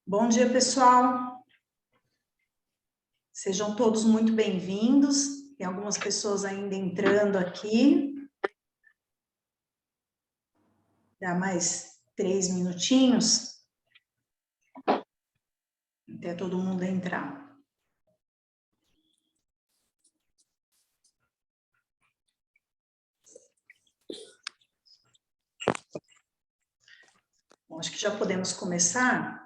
Bom dia, pessoal. Sejam todos muito bem-vindos. Tem algumas pessoas ainda entrando aqui. Dá mais 3 minutinhos até todo mundo entrar. Bom, acho que já podemos começar.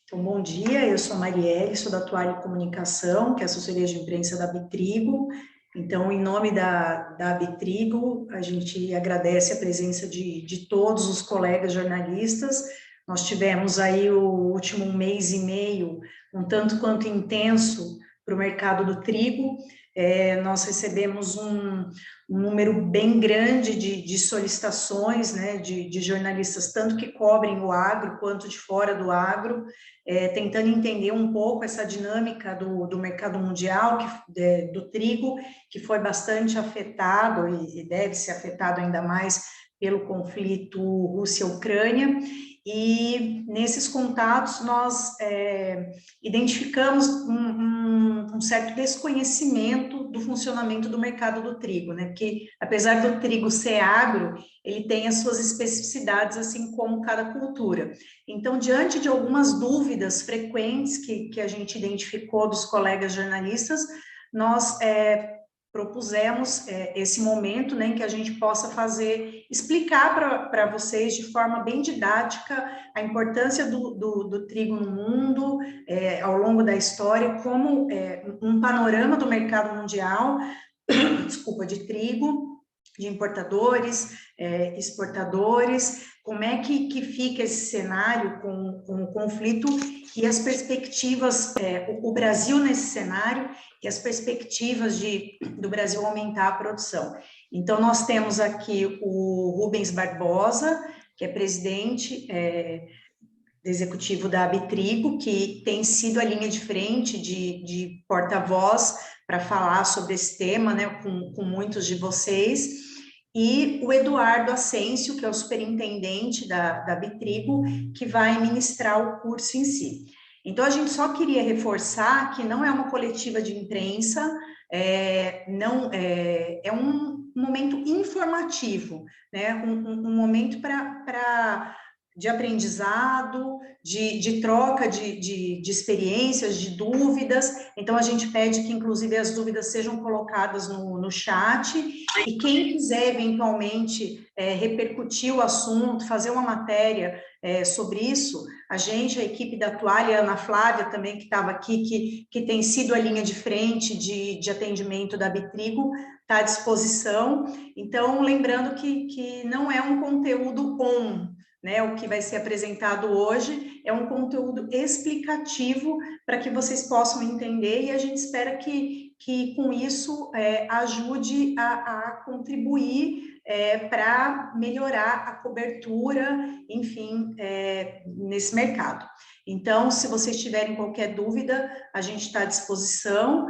Então, bom dia, eu sou a Marielle, sou da Toalha Comunicação, que é a assessoria de imprensa da Bitrigo. Então, em nome da Bitrigo, a gente agradece a presença de todos os colegas jornalistas. Nós tivemos aí o último mês e meio um tanto quanto intenso para o mercado do trigo. Nós recebemos um número bem grande de solicitações, né, de jornalistas, tanto que cobrem o agro quanto de fora do agro, tentando entender um pouco essa dinâmica do mercado mundial, do trigo, que foi bastante afetado e deve ser afetado ainda mais pelo conflito Rússia-Ucrânia. E nesses contatos nós identificamos um certo desconhecimento do funcionamento do mercado do trigo, né? Porque apesar do trigo ser agro, ele tem as suas especificidades, assim como cada cultura. Então, diante de algumas dúvidas frequentes que a gente identificou dos colegas jornalistas, nós propusemos esse momento, né, em que a gente possa explicar para vocês de forma bem didática a importância do trigo no mundo, ao longo da história, como um panorama do mercado mundial, desculpa, de trigo, de importadores, exportadores, como é que fica esse cenário com o conflito e as perspectivas, o Brasil nesse cenário e as perspectivas do Brasil aumentar a produção. Então, nós temos aqui o Rubens Barbosa, que é presidente executivo da Bitrigo, que tem sido a linha de frente de porta-voz para falar sobre esse tema, né, com muitos de vocês, e o Eduardo Ascencio, que é o superintendente da Bitrigo, que vai ministrar o curso em si. Então, a gente só queria reforçar que não é uma coletiva de imprensa, não é um momento informativo, né, um momento de aprendizado, de troca de experiências, de dúvidas. Então, a gente pede que, inclusive, as dúvidas sejam colocadas no chat, e quem quiser, eventualmente, repercutir o assunto, fazer uma matéria sobre isso, a equipe da Toalha, a Ana Flávia também, que estava aqui, que tem sido a linha de frente de atendimento da Bitrigo, está à disposição. Então, lembrando que não é um conteúdo né, o que vai ser apresentado hoje é um conteúdo explicativo para que vocês possam entender, e a gente espera que com isso ajude a contribuir para melhorar a cobertura, enfim, nesse mercado. Então, se vocês tiverem qualquer dúvida, a gente está à disposição.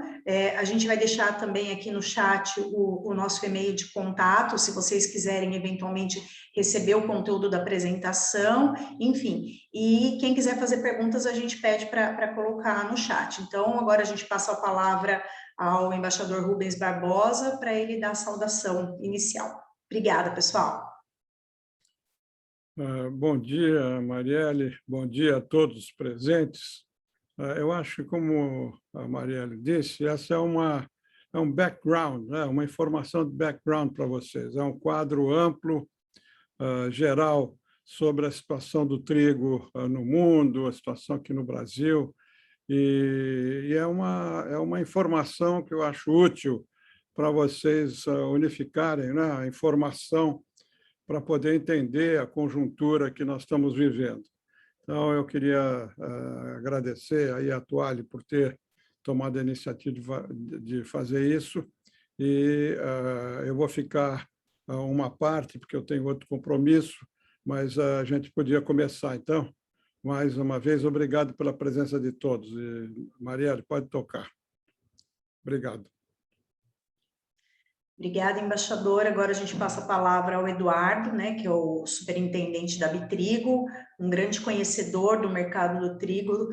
A gente vai deixar também aqui no chat o nosso e-mail de contato, se vocês quiserem eventualmente receber o conteúdo da apresentação, enfim. E quem quiser fazer perguntas, a gente pede para colocar no chat. Então, agora a gente passa a palavra ao embaixador Rubens Barbosa para ele dar a saudação inicial. Obrigada, pessoal. Bom dia, Marielle. Bom dia a todos os presentes. Eu acho que, como a Marielle disse, essa é um background, né? Uma informação de background para vocês. É um quadro amplo, geral, sobre a situação do trigo no mundo, a situação aqui no Brasil. E é uma informação que eu acho útil para vocês unificarem, né, a informação para poder entender a conjuntura que nós estamos vivendo. Então, eu queria agradecer aí a Toalha por ter tomado a iniciativa de fazer isso, e eu vou ficar uma parte, porque eu tenho outro compromisso, mas a gente podia começar. Então, mais uma vez, obrigado pela presença de todos. E, Marielle, pode tocar. Obrigado. Obrigada, embaixador. Agora a gente passa a palavra ao Eduardo, né, que é o superintendente da Bitrigo, um grande conhecedor do mercado do trigo,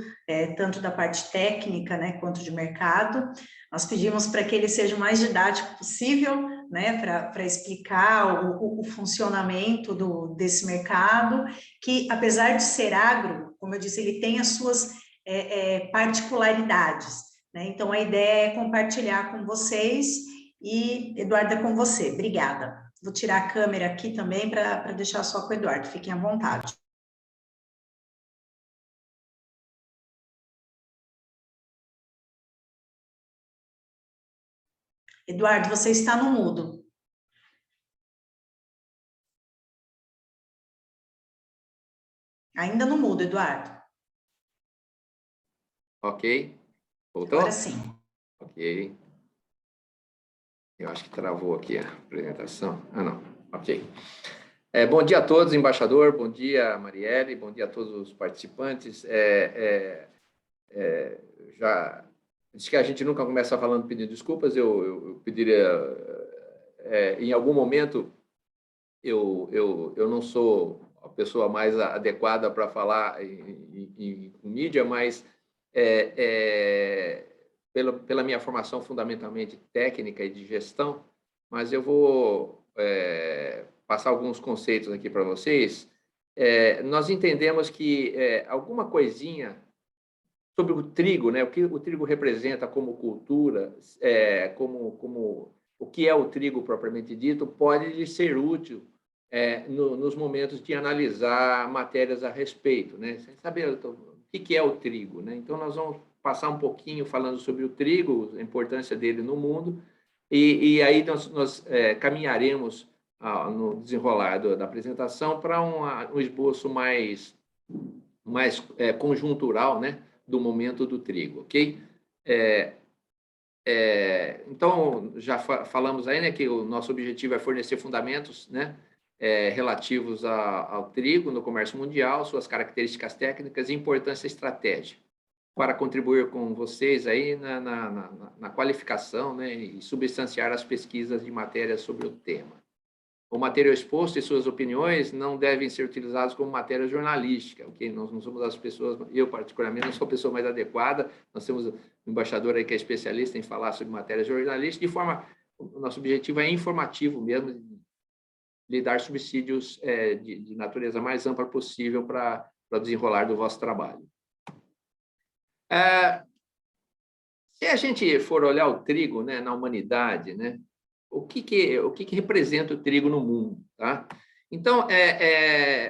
tanto da parte técnica, né, quanto de mercado. Nós pedimos para que ele seja o mais didático possível, né, para explicar o funcionamento desse mercado, que apesar de ser agro, como eu disse, ele tem as suas particularidades, né? Então a ideia é compartilhar com vocês. E, Eduardo, é com você. Obrigada. Vou tirar a câmera aqui também para deixar só com o Eduardo. Fiquem à vontade. Eduardo, você está no mudo. Ainda no mudo, Eduardo. Ok. Voltou? Agora sim. Ok. Eu acho que travou aqui a apresentação. Ah, não. Ok. Bom dia a todos, embaixador. Bom dia, Marielle. Bom dia a todos os participantes. Já disse que a gente nunca começa falando pedindo desculpas. Eu pediria, em algum momento, eu não sou a pessoa mais adequada para falar em mídia, mas pela minha formação fundamentalmente técnica e de gestão, mas eu vou passar alguns conceitos aqui para vocês. Nós entendemos que alguma coisinha sobre o trigo, né? O que o trigo representa como cultura, como o que é o trigo propriamente dito, pode lhe ser útil nos momentos de analisar matérias a respeito, né? Sem saber o que é o trigo, né? Então, nós vamos passar um pouquinho falando sobre o trigo, a importância dele no mundo, e aí nós caminharemos no desenrolar da apresentação para um esboço mais conjuntural, né, do momento do trigo, ok? Então, já falamos aí, né, que o nosso objetivo é fornecer fundamentos, né, relativos ao trigo no comércio mundial, suas características técnicas e importância estratégica, para contribuir com vocês aí na qualificação, né, e substanciar as pesquisas de matérias sobre o tema. O material exposto e suas opiniões não devem ser utilizados como matéria jornalística, ok? Nós não somos as pessoas, eu particularmente não sou a pessoa mais adequada, nós temos um embaixador aí que é especialista em falar sobre matéria jornalística, o nosso objetivo é informativo mesmo, lhe dar subsídios de natureza mais ampla possível para o desenrolar do vosso trabalho. Se a gente for olhar o trigo, né, na humanidade, né, o que representa o trigo no mundo, tá? Então,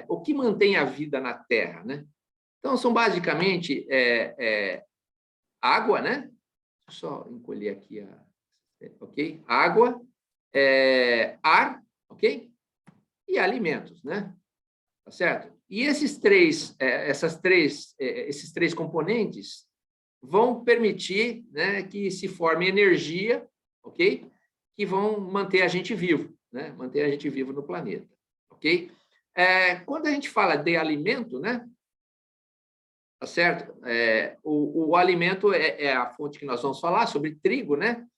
o que mantém a vida na Terra, né? Então, são basicamente água, né? Deixa eu só encolher aqui ok? Água, ar, ok? E alimentos, né? Tá certo? E esses três componentes vão permitir, né, que se forme energia, ok? Que vão manter a gente vivo, né? Manter a gente vivo no planeta, ok? Quando a gente fala de alimento, né? Tá certo? O alimento é a fonte que nós vamos falar sobre trigo, né?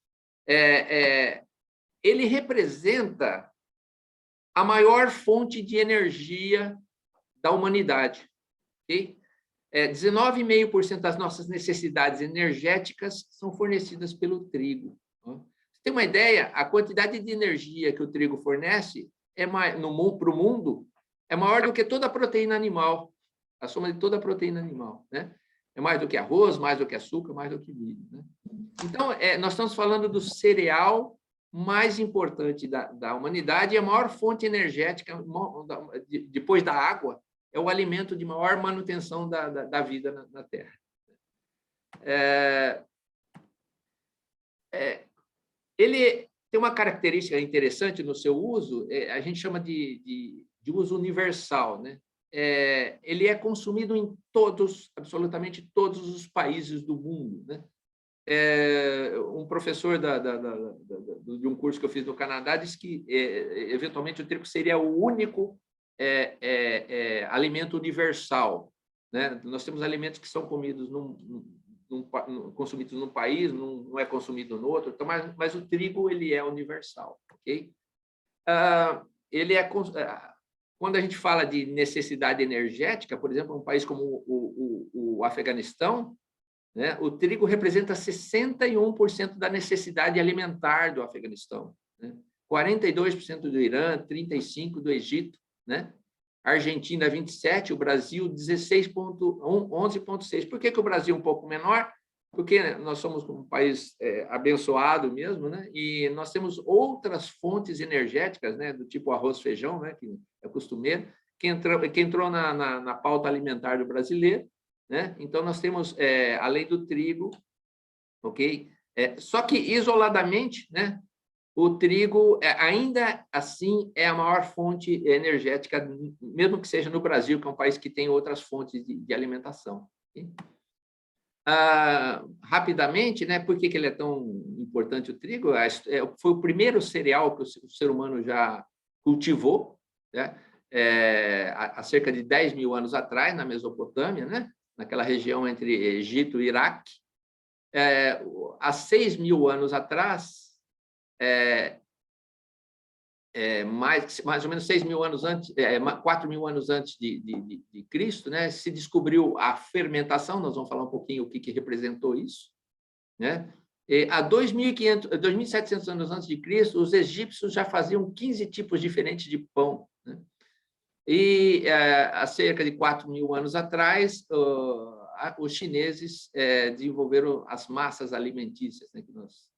Ele representa a maior fonte de energia da humanidade, ok? 19,5% das nossas necessidades energéticas são fornecidas pelo trigo. Você tem uma ideia? A quantidade de energia que o trigo fornece para o mundo é maior do que toda a proteína animal, a soma de toda a proteína animal, né? É mais do que arroz, mais do que açúcar, mais do que milho, né? Então, nós estamos falando do cereal mais importante da humanidade e a maior fonte energética, depois da água, é o alimento de maior manutenção da vida na Terra. Ele tem uma característica interessante no seu uso, a gente chama de uso universal, né? Ele é consumido em absolutamente todos os países do mundo, né? Um professor de um curso que eu fiz no Canadá disse que, eventualmente, o trigo seria o único alimento universal, né? Nós temos alimentos que são comidos consumido num país, não é consumido no outro. Então, mas o trigo ele é universal, ok? Ele é quando a gente fala de necessidade energética, por exemplo, um país como o Afeganistão, né, o trigo representa 61% da necessidade alimentar do Afeganistão, né? 42% do Irã, 35% do Egito, né? Argentina 27%, o Brasil 11,6%. Por que o Brasil é um pouco menor? Porque nós somos um país abençoado mesmo, né? E nós temos outras fontes energéticas, né? Do tipo arroz, feijão, né? Que é costumeiro, que entrou na pauta alimentar do brasileiro, né? Então, nós temos, além do trigo, ok? Só que, isoladamente, né? O trigo, ainda assim, é a maior fonte energética, mesmo que seja no Brasil, que é um país que tem outras fontes de alimentação. Okay? Rapidamente, né? Por que ele é tão importante, o trigo? Foi o primeiro cereal que o ser humano já cultivou, né? Há cerca de 10 mil anos atrás, na Mesopotâmia, né? Naquela região entre Egito e Iraque. Há 6 mil anos atrás, mais ou menos 6 mil anos antes, 4 mil anos antes de Cristo, né, se descobriu a fermentação. Nós vamos falar um pouquinho o que representou isso, né? Há 2.700 anos antes de Cristo, os egípcios já faziam 15 tipos diferentes de pão, né? E há cerca de 4 mil anos atrás, os chineses desenvolveram as massas alimentícias, né, que nós...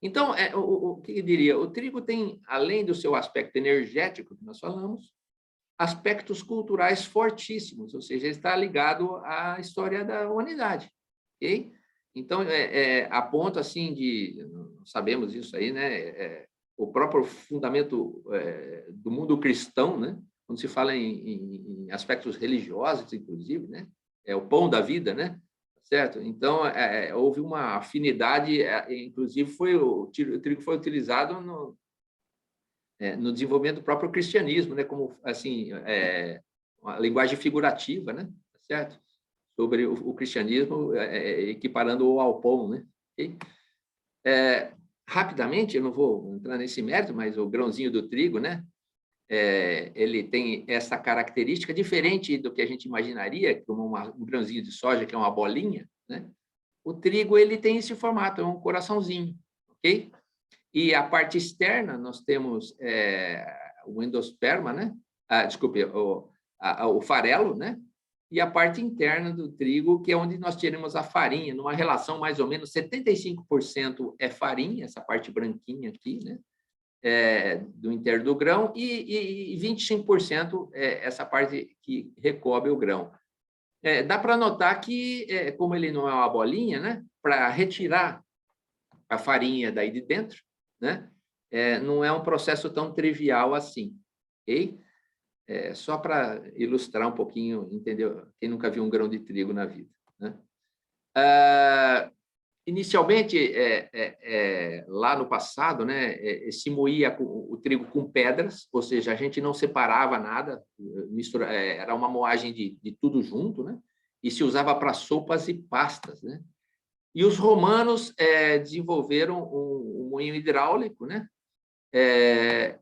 Então, o que eu diria? O trigo tem, além do seu aspecto energético, que nós falamos, aspectos culturais fortíssimos, ou seja, ele está ligado à história da humanidade. Okay? Então, a ponto assim sabemos isso aí, né? O próprio fundamento do mundo cristão, né? Quando se fala em aspectos religiosos, inclusive, né? É o pão da vida, né? Certo? Então, houve uma afinidade, inclusive o trigo foi utilizado no desenvolvimento do próprio cristianismo, né? Como, assim, uma linguagem figurativa, né? Certo? Sobre o cristianismo, equiparando-o ao pão, né? Okay? Rapidamente, eu não vou entrar nesse mérito, mas o grãozinho do trigo, né? Ele tem essa característica diferente do que a gente imaginaria, como um grãozinho de soja, que é uma bolinha, né? O trigo ele tem esse formato, é um coraçãozinho, ok? E a parte externa, nós temos o endosperma, né? Desculpe, o farelo, né? E a parte interna do trigo, que é onde nós tiramos a farinha, numa relação mais ou menos 75% é farinha, essa parte branquinha aqui, né? Do interno do grão, e 25% essa parte que recobre o grão. Dá para notar que, como ele não é uma bolinha, né, para retirar a farinha daí de dentro, né, não é um processo tão trivial assim. Okay? Só para ilustrar um pouquinho, entendeu? Quem nunca viu um grão de trigo na vida, né? Inicialmente, lá no passado, né, se moía o trigo com pedras, ou seja, a gente não separava nada, era uma moagem de tudo junto, né, e se usava para sopas e pastas, né. E os romanos desenvolveram um moinho hidráulico, né,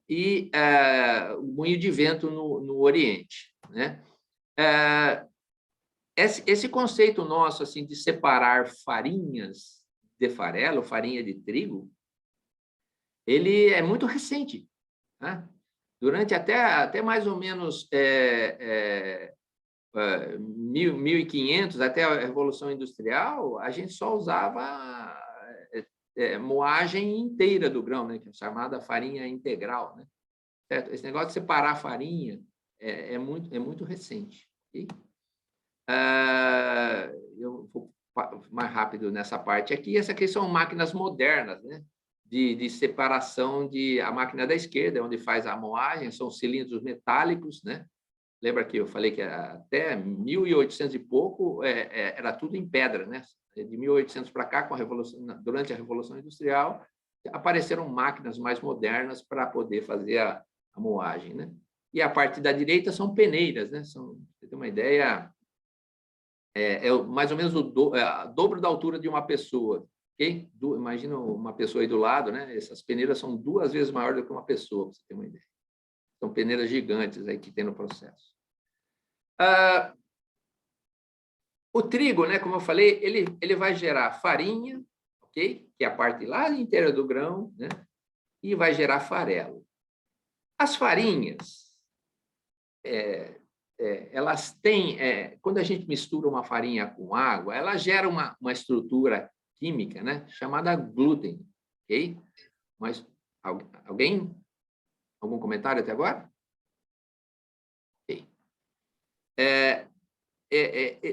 e o moinho de vento no Oriente, né. Esse conceito nosso assim de separar farinhas de farelo, farinha de trigo, ele é muito recente, né? Durante até mais ou menos 1500, até a Revolução Industrial, a gente só usava moagem inteira do grão, né? Que é chamada farinha integral, né? Certo? Esse negócio de separar a farinha é muito recente. Okay? Eu vou mais rápido nessa parte aqui. Essa aqui são máquinas modernas, né? De separação a máquina da esquerda, onde faz a moagem, são cilindros metálicos, né? Lembra que eu falei que até 1800 e pouco era tudo em pedra, né? De 1800 para cá, durante a Revolução Industrial, apareceram máquinas mais modernas para poder fazer a moagem, né? E a parte da direita são peneiras, né? Você tem uma ideia, mais ou menos o dobro da altura de uma pessoa. Okay? Imagina uma pessoa aí do lado, né? Essas peneiras são 2 vezes maiores do que uma pessoa, para você ter uma ideia. São peneiras gigantes aí que tem no processo. O trigo, né, como eu falei, ele vai gerar farinha, ok? Que é a parte lá inteira do grão, né? E vai gerar farelo. As farinhas, elas têm, quando a gente mistura uma farinha com água, ela gera uma estrutura química, né, chamada glúten, ok? Mas algum comentário até agora? Ok.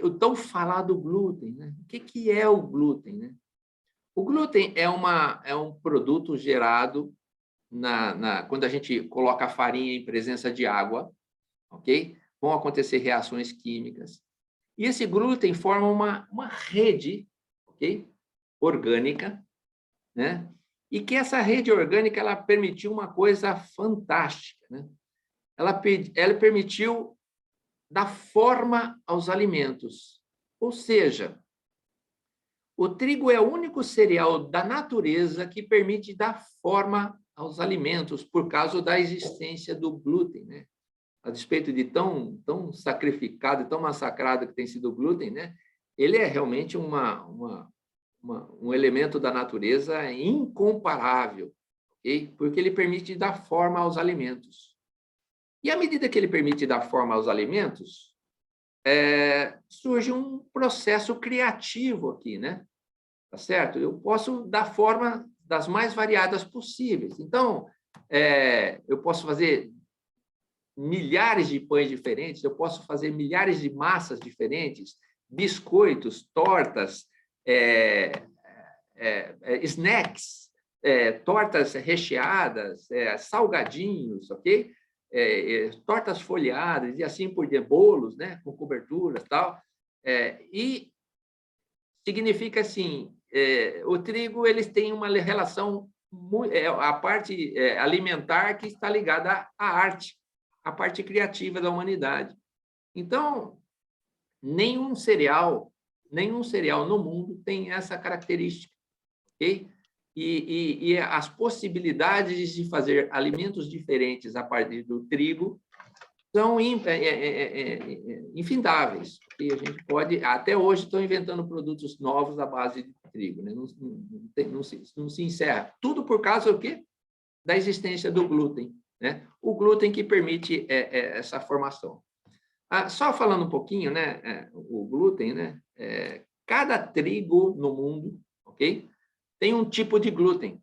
O tão falado glúten, né? O que é o glúten, né? O glúten é um produto gerado quando a gente coloca a farinha em presença de água, ok? Vão acontecer reações químicas. E esse glúten forma uma rede, ok? Orgânica, né? E que essa rede orgânica ela permitiu uma coisa fantástica, né? Ela permitiu dar forma aos alimentos. Ou seja, o trigo é o único cereal da natureza que permite dar forma aos alimentos por causa da existência do glúten, né? A despeito de tão sacrificado e tão massacrado que tem sido o glúten, né? Ele é realmente um elemento da natureza incomparável, okay? Porque ele permite dar forma aos alimentos. E à medida que ele permite dar forma aos alimentos, surge um processo criativo aqui, né? Tá certo? Eu posso dar forma das mais variadas possíveis. Então, eu posso fazer milhares de pães diferentes, eu posso fazer milhares de massas diferentes, biscoitos, tortas, snacks, tortas recheadas, salgadinhos, ok? Tortas folhadas e assim por diante, bolos, né, com coberturas, tal. E significa assim, o trigo eles têm uma relação a parte alimentar que está ligada à arte, à parte criativa da humanidade. Então, nenhum cereal no mundo tem essa característica, ok? E as possibilidades de fazer alimentos diferentes a partir do trigo são infindáveis. E a gente pode, até hoje, estão inventando produtos novos à base de trigo, né? Não se encerra. Tudo por causa do quê? Da existência do glúten, né? O glúten que permite essa formação. Só falando um pouquinho, né? O glúten, né? Cada trigo no mundo, ok? Tem um tipo de glúten.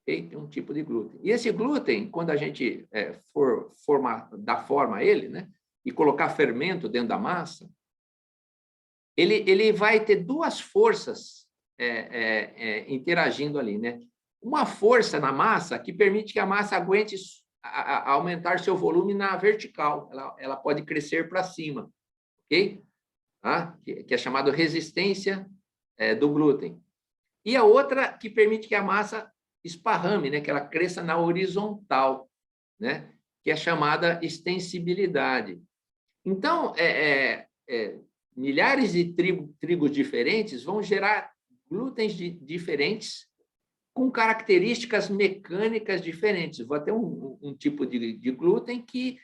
Okay? Tem um tipo de glúten. E esse glúten, quando a gente for dar forma a ele, né? E colocar fermento dentro da massa, ele vai ter 2 forças interagindo ali, né? Uma força na massa que permite que a massa aguente aumentar seu volume na vertical. Ela pode crescer para cima, ok? Que é chamado resistência do glúten. E a outra que permite que a massa esparrame, né? Que ela cresça na horizontal, né? Que é chamada extensibilidade. Então, milhares de trigos diferentes vão gerar glútens diferentes com características mecânicas diferentes. Vou ter um tipo de glúten que,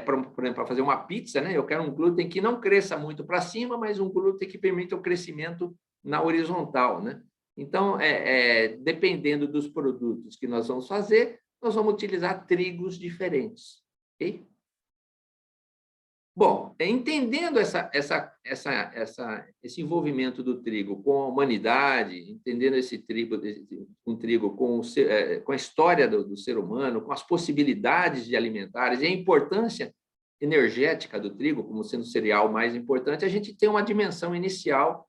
por exemplo, para fazer uma pizza, né? Eu quero um glúten que não cresça muito para cima, mas um glúten que permita o crescimento na horizontal, né? Então, dependendo dos produtos que nós vamos fazer, nós vamos utilizar trigos diferentes, ok? Bom, entendendo esse envolvimento do trigo com a humanidade, entendendo esse trigo com a história do ser humano, com as possibilidades de alimentares e a importância energética do trigo como sendo o cereal mais importante, a gente tem uma dimensão inicial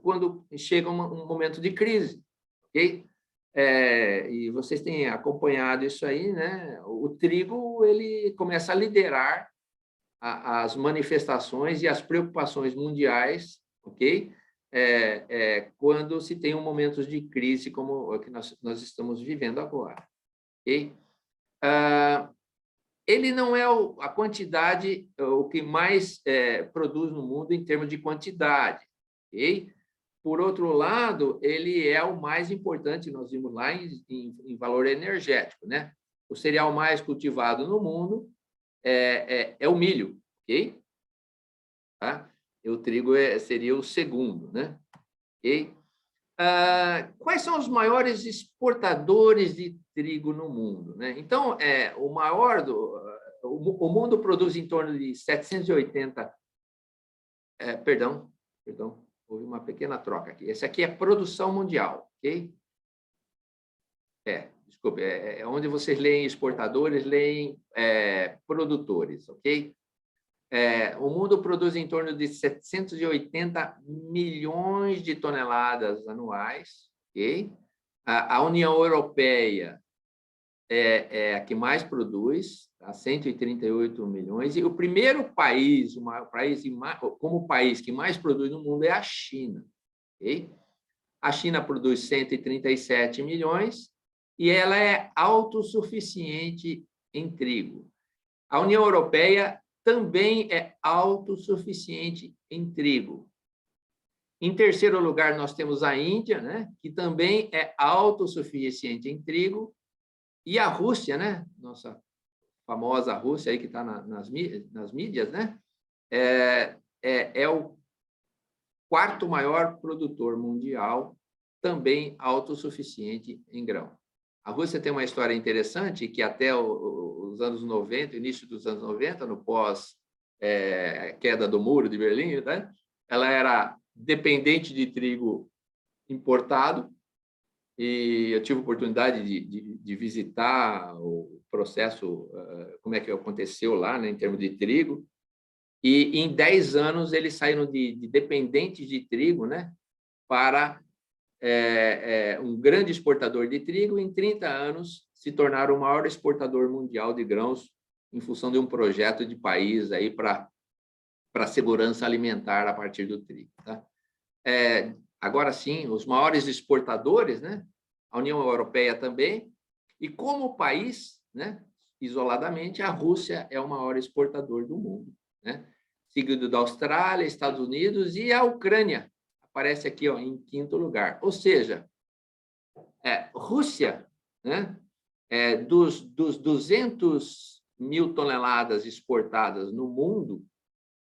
quando chega um momento de crise, ok? E vocês têm acompanhado isso aí, né? O trigo ele começa a liderar as manifestações e as preocupações mundiais, ok? Quando se tem momentos de crise como o que nós estamos vivendo agora, ok? ele não é a quantidade, o que mais produz no mundo em termos de quantidade, ok? Por outro lado, ele é o mais importante, nós vimos lá em valor energético, né? O cereal mais cultivado no mundo é o milho, ok? Tá? E o trigo seria o segundo, né? Ok? Quais são os maiores exportadores de trigo no mundo, né? Então, o mundo produz em torno de 780... Perdão, houve uma pequena troca aqui. Esse aqui é produção mundial, ok? Desculpe, onde vocês leem exportadores, leem produtores, ok? O mundo produz em torno de 780 milhões de toneladas anuais, ok? A União Europeia é a que mais produz, tá? 138 milhões, e o primeiro país, como o país que mais produz no mundo é a China, ok? A China produz 137 milhões e ela é autossuficiente em trigo. A União Europeia também é autossuficiente em trigo. Em terceiro lugar, nós temos a Índia, né, que também é autossuficiente em trigo, e a Rússia, né, nossa famosa Rússia aí que está nas mídias, né, é o quarto maior produtor mundial, também autossuficiente em grão. A Rússia tem uma história interessante que até os anos 90, início dos anos 90, no pós-queda do Muro de Berlim, né? Ela era dependente de trigo importado, e eu tive a oportunidade de visitar o processo, como é que aconteceu lá, né, em termos de trigo, e em 10 anos eles saíram de dependentes de trigo, né, para um grande exportador de trigo, e em 30 anos se tornaram o maior exportador mundial de grãos em função de um projeto de país aí para segurança alimentar a partir do trigo. Tá? Agora sim, os maiores exportadores, né? A União Europeia também, e como país, né? Isoladamente, a Rússia é o maior exportador do mundo, né? Seguido da Austrália, Estados Unidos e a Ucrânia, aparece aqui, ó, em quinto lugar. Ou seja, Rússia, né, dos 200 mil toneladas exportadas no mundo,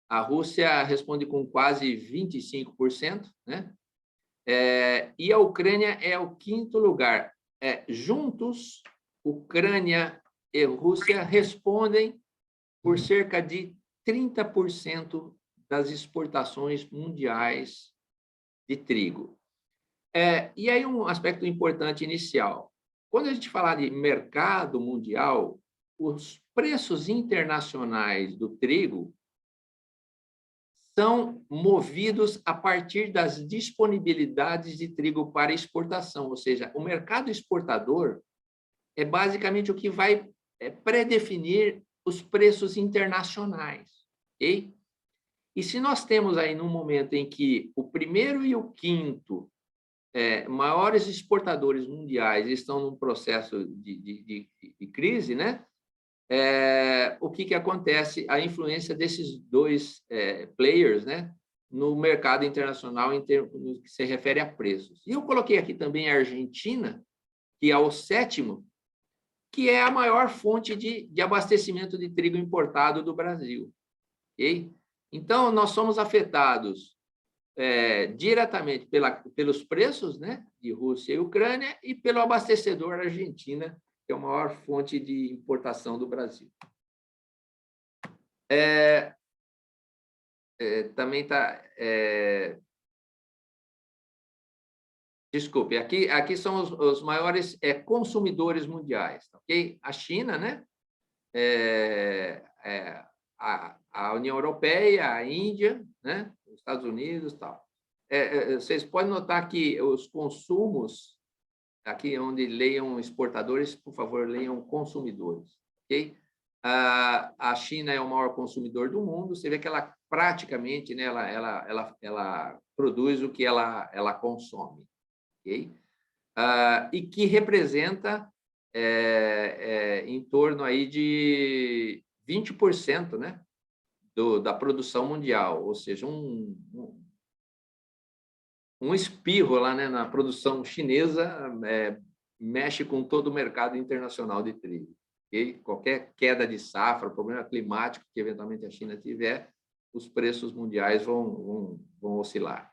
a Rússia responde com quase 25%, né? E a Ucrânia é o quinto lugar. Juntos, Ucrânia e Rússia respondem por cerca de 30% das exportações mundiais de trigo. E aí um aspecto importante inicial. Quando a gente falar de mercado mundial, os preços internacionais do trigo são movidos a partir das disponibilidades de trigo para exportação, ou seja, o mercado exportador é basicamente o que vai predefinir os preços internacionais, ok? E se nós temos aí num momento em que o primeiro e o quinto maiores exportadores mundiais estão num processo de crise, né? O que acontece? A influência desses dois players, né, no mercado internacional no que se refere a preços. E eu coloquei aqui também a Argentina, que é o sétimo, que é a maior fonte de abastecimento de trigo importado do Brasil. Okay? Então, nós somos afetados diretamente pelos preços, né, de Rússia e Ucrânia e pelo abastecedor Argentina, que é a maior fonte de importação do Brasil. Também está... Desculpe, aqui são os maiores consumidores mundiais, ok? A China, né? A União Europeia, a Índia, né? Os Estados Unidos e tal. Vocês podem notar que os consumos, aqui onde leiam exportadores, por favor, leiam consumidores, ok? A China é o maior consumidor do mundo, você vê que ela praticamente, né, ela produz o que ela consome, ok? E que representa em torno aí de 20%, né, da produção mundial, ou seja, um espirro lá, né, na produção chinesa mexe com todo o mercado internacional de trigo. Okay? Qualquer queda de safra, problema climático que eventualmente a China tiver, os preços mundiais vão oscilar.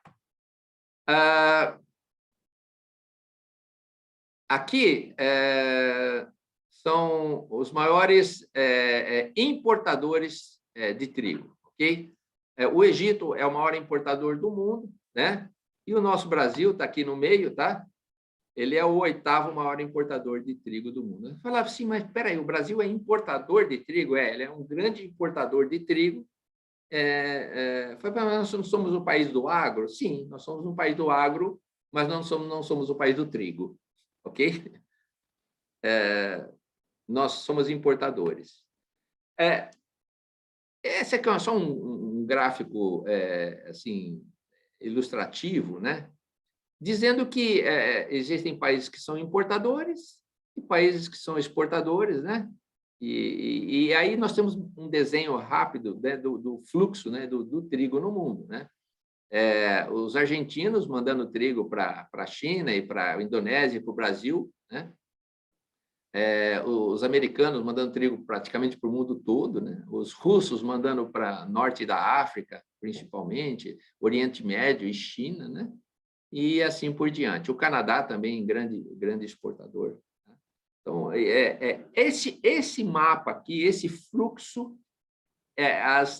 Aqui são os maiores importadores de trigo. Okay? O Egito é o maior importador do mundo, né? E o nosso Brasil está aqui no meio, tá? Ele é o 8º maior importador de trigo do mundo. Eu falava assim, mas espera aí, o Brasil é importador de trigo? Ele é um grande importador de trigo. Nós não somos o país do agro? Sim, nós somos um país do agro, mas não somos o país do trigo, ok? Nós somos importadores. Esse aqui é só um gráfico assim, ilustrativo, né? Dizendo que existem países que são importadores e países que são exportadores, né? E aí nós temos um desenho rápido, né, do fluxo, né, do trigo no mundo, né? Os argentinos mandando trigo para a China e para a Indonésia e para o Brasil, né? Os americanos mandando trigo praticamente para o mundo todo, né? Os russos mandando para norte da África, principalmente, Oriente Médio e China, né? E assim por diante. O Canadá também, grande exportador. Então, esse mapa aqui, esse fluxo,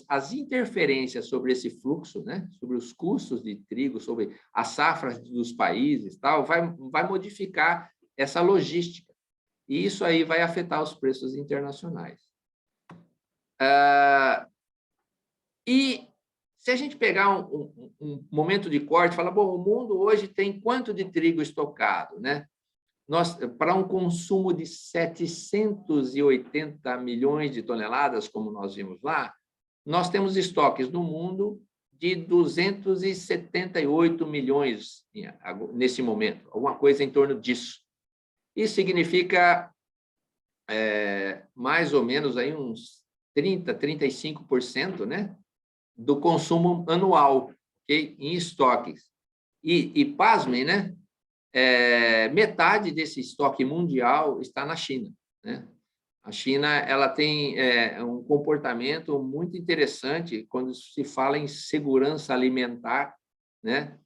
as interferências sobre esse fluxo, né? Sobre os custos de trigo, sobre as safras dos países, tal, vai modificar essa logística. E isso aí vai afetar os preços internacionais. E se a gente pegar um momento de corte e falar, bom, o mundo hoje tem quanto de trigo estocado, né? Para um consumo de 780 milhões de toneladas, como nós vimos lá, nós temos estoques no mundo de 278 milhões nesse momento, alguma coisa em torno disso. Isso significa mais ou menos aí uns 35%, né, do consumo anual, okay, em estoques. E pasmem, né, metade desse estoque mundial está na China, né? A China ela tem um comportamento muito interessante quando se fala em segurança alimentar, né?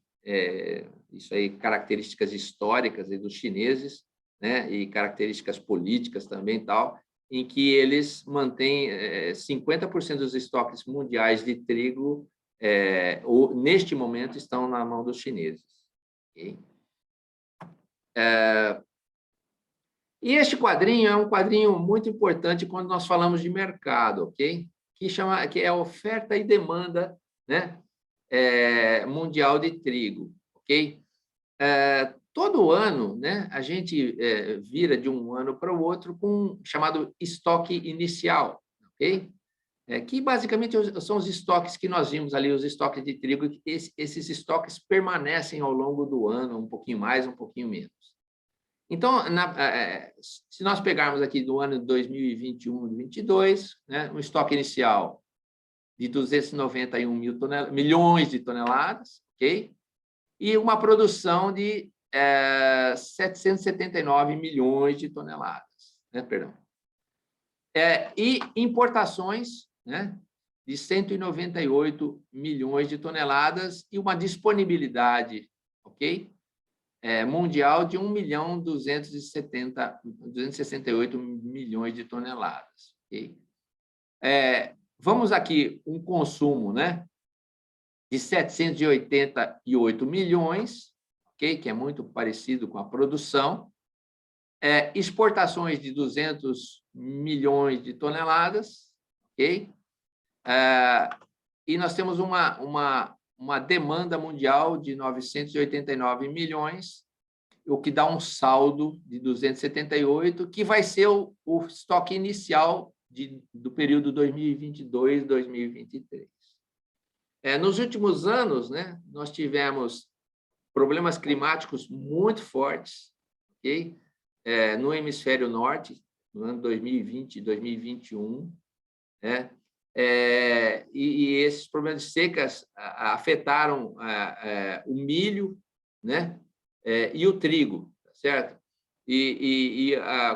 Isso aí, características históricas dos chineses, né? E características políticas também, tal, em que eles mantêm 50% dos estoques mundiais de trigo, neste momento, estão na mão dos chineses. Okay? E este quadrinho é um quadrinho muito importante quando nós falamos de mercado, ok? Que é oferta e demanda, né? Mundial de trigo, ok? Todo ano, né, a gente vira de um ano para o outro com chamado estoque inicial, ok? Que basicamente são os estoques que nós vimos ali, os estoques de trigo, esses estoques permanecem ao longo do ano, um pouquinho mais, um pouquinho menos. Então, se nós pegarmos aqui do ano de 2021 e 2022, né, um estoque inicial de 291 milhões de toneladas, ok? E uma produção de 779 milhões de toneladas, né? Perdão. E importações, né, de 198 milhões de toneladas e uma disponibilidade, ok? Mundial de 1.268 milhões de toneladas. Okay? Vamos aqui, um consumo, né, de 788 milhões, okay? Que é muito parecido com a produção, exportações de 200 milhões de toneladas, okay? E nós temos uma demanda mundial de 989 milhões, o que dá um saldo de 278, que vai ser o estoque inicial do período 2022-2023. Nos últimos anos, né, nós tivemos problemas climáticos muito fortes, okay? no hemisfério norte, no ano 2020 e 2021, né? E esses problemas de secas afetaram o milho, né? E o trigo, certo?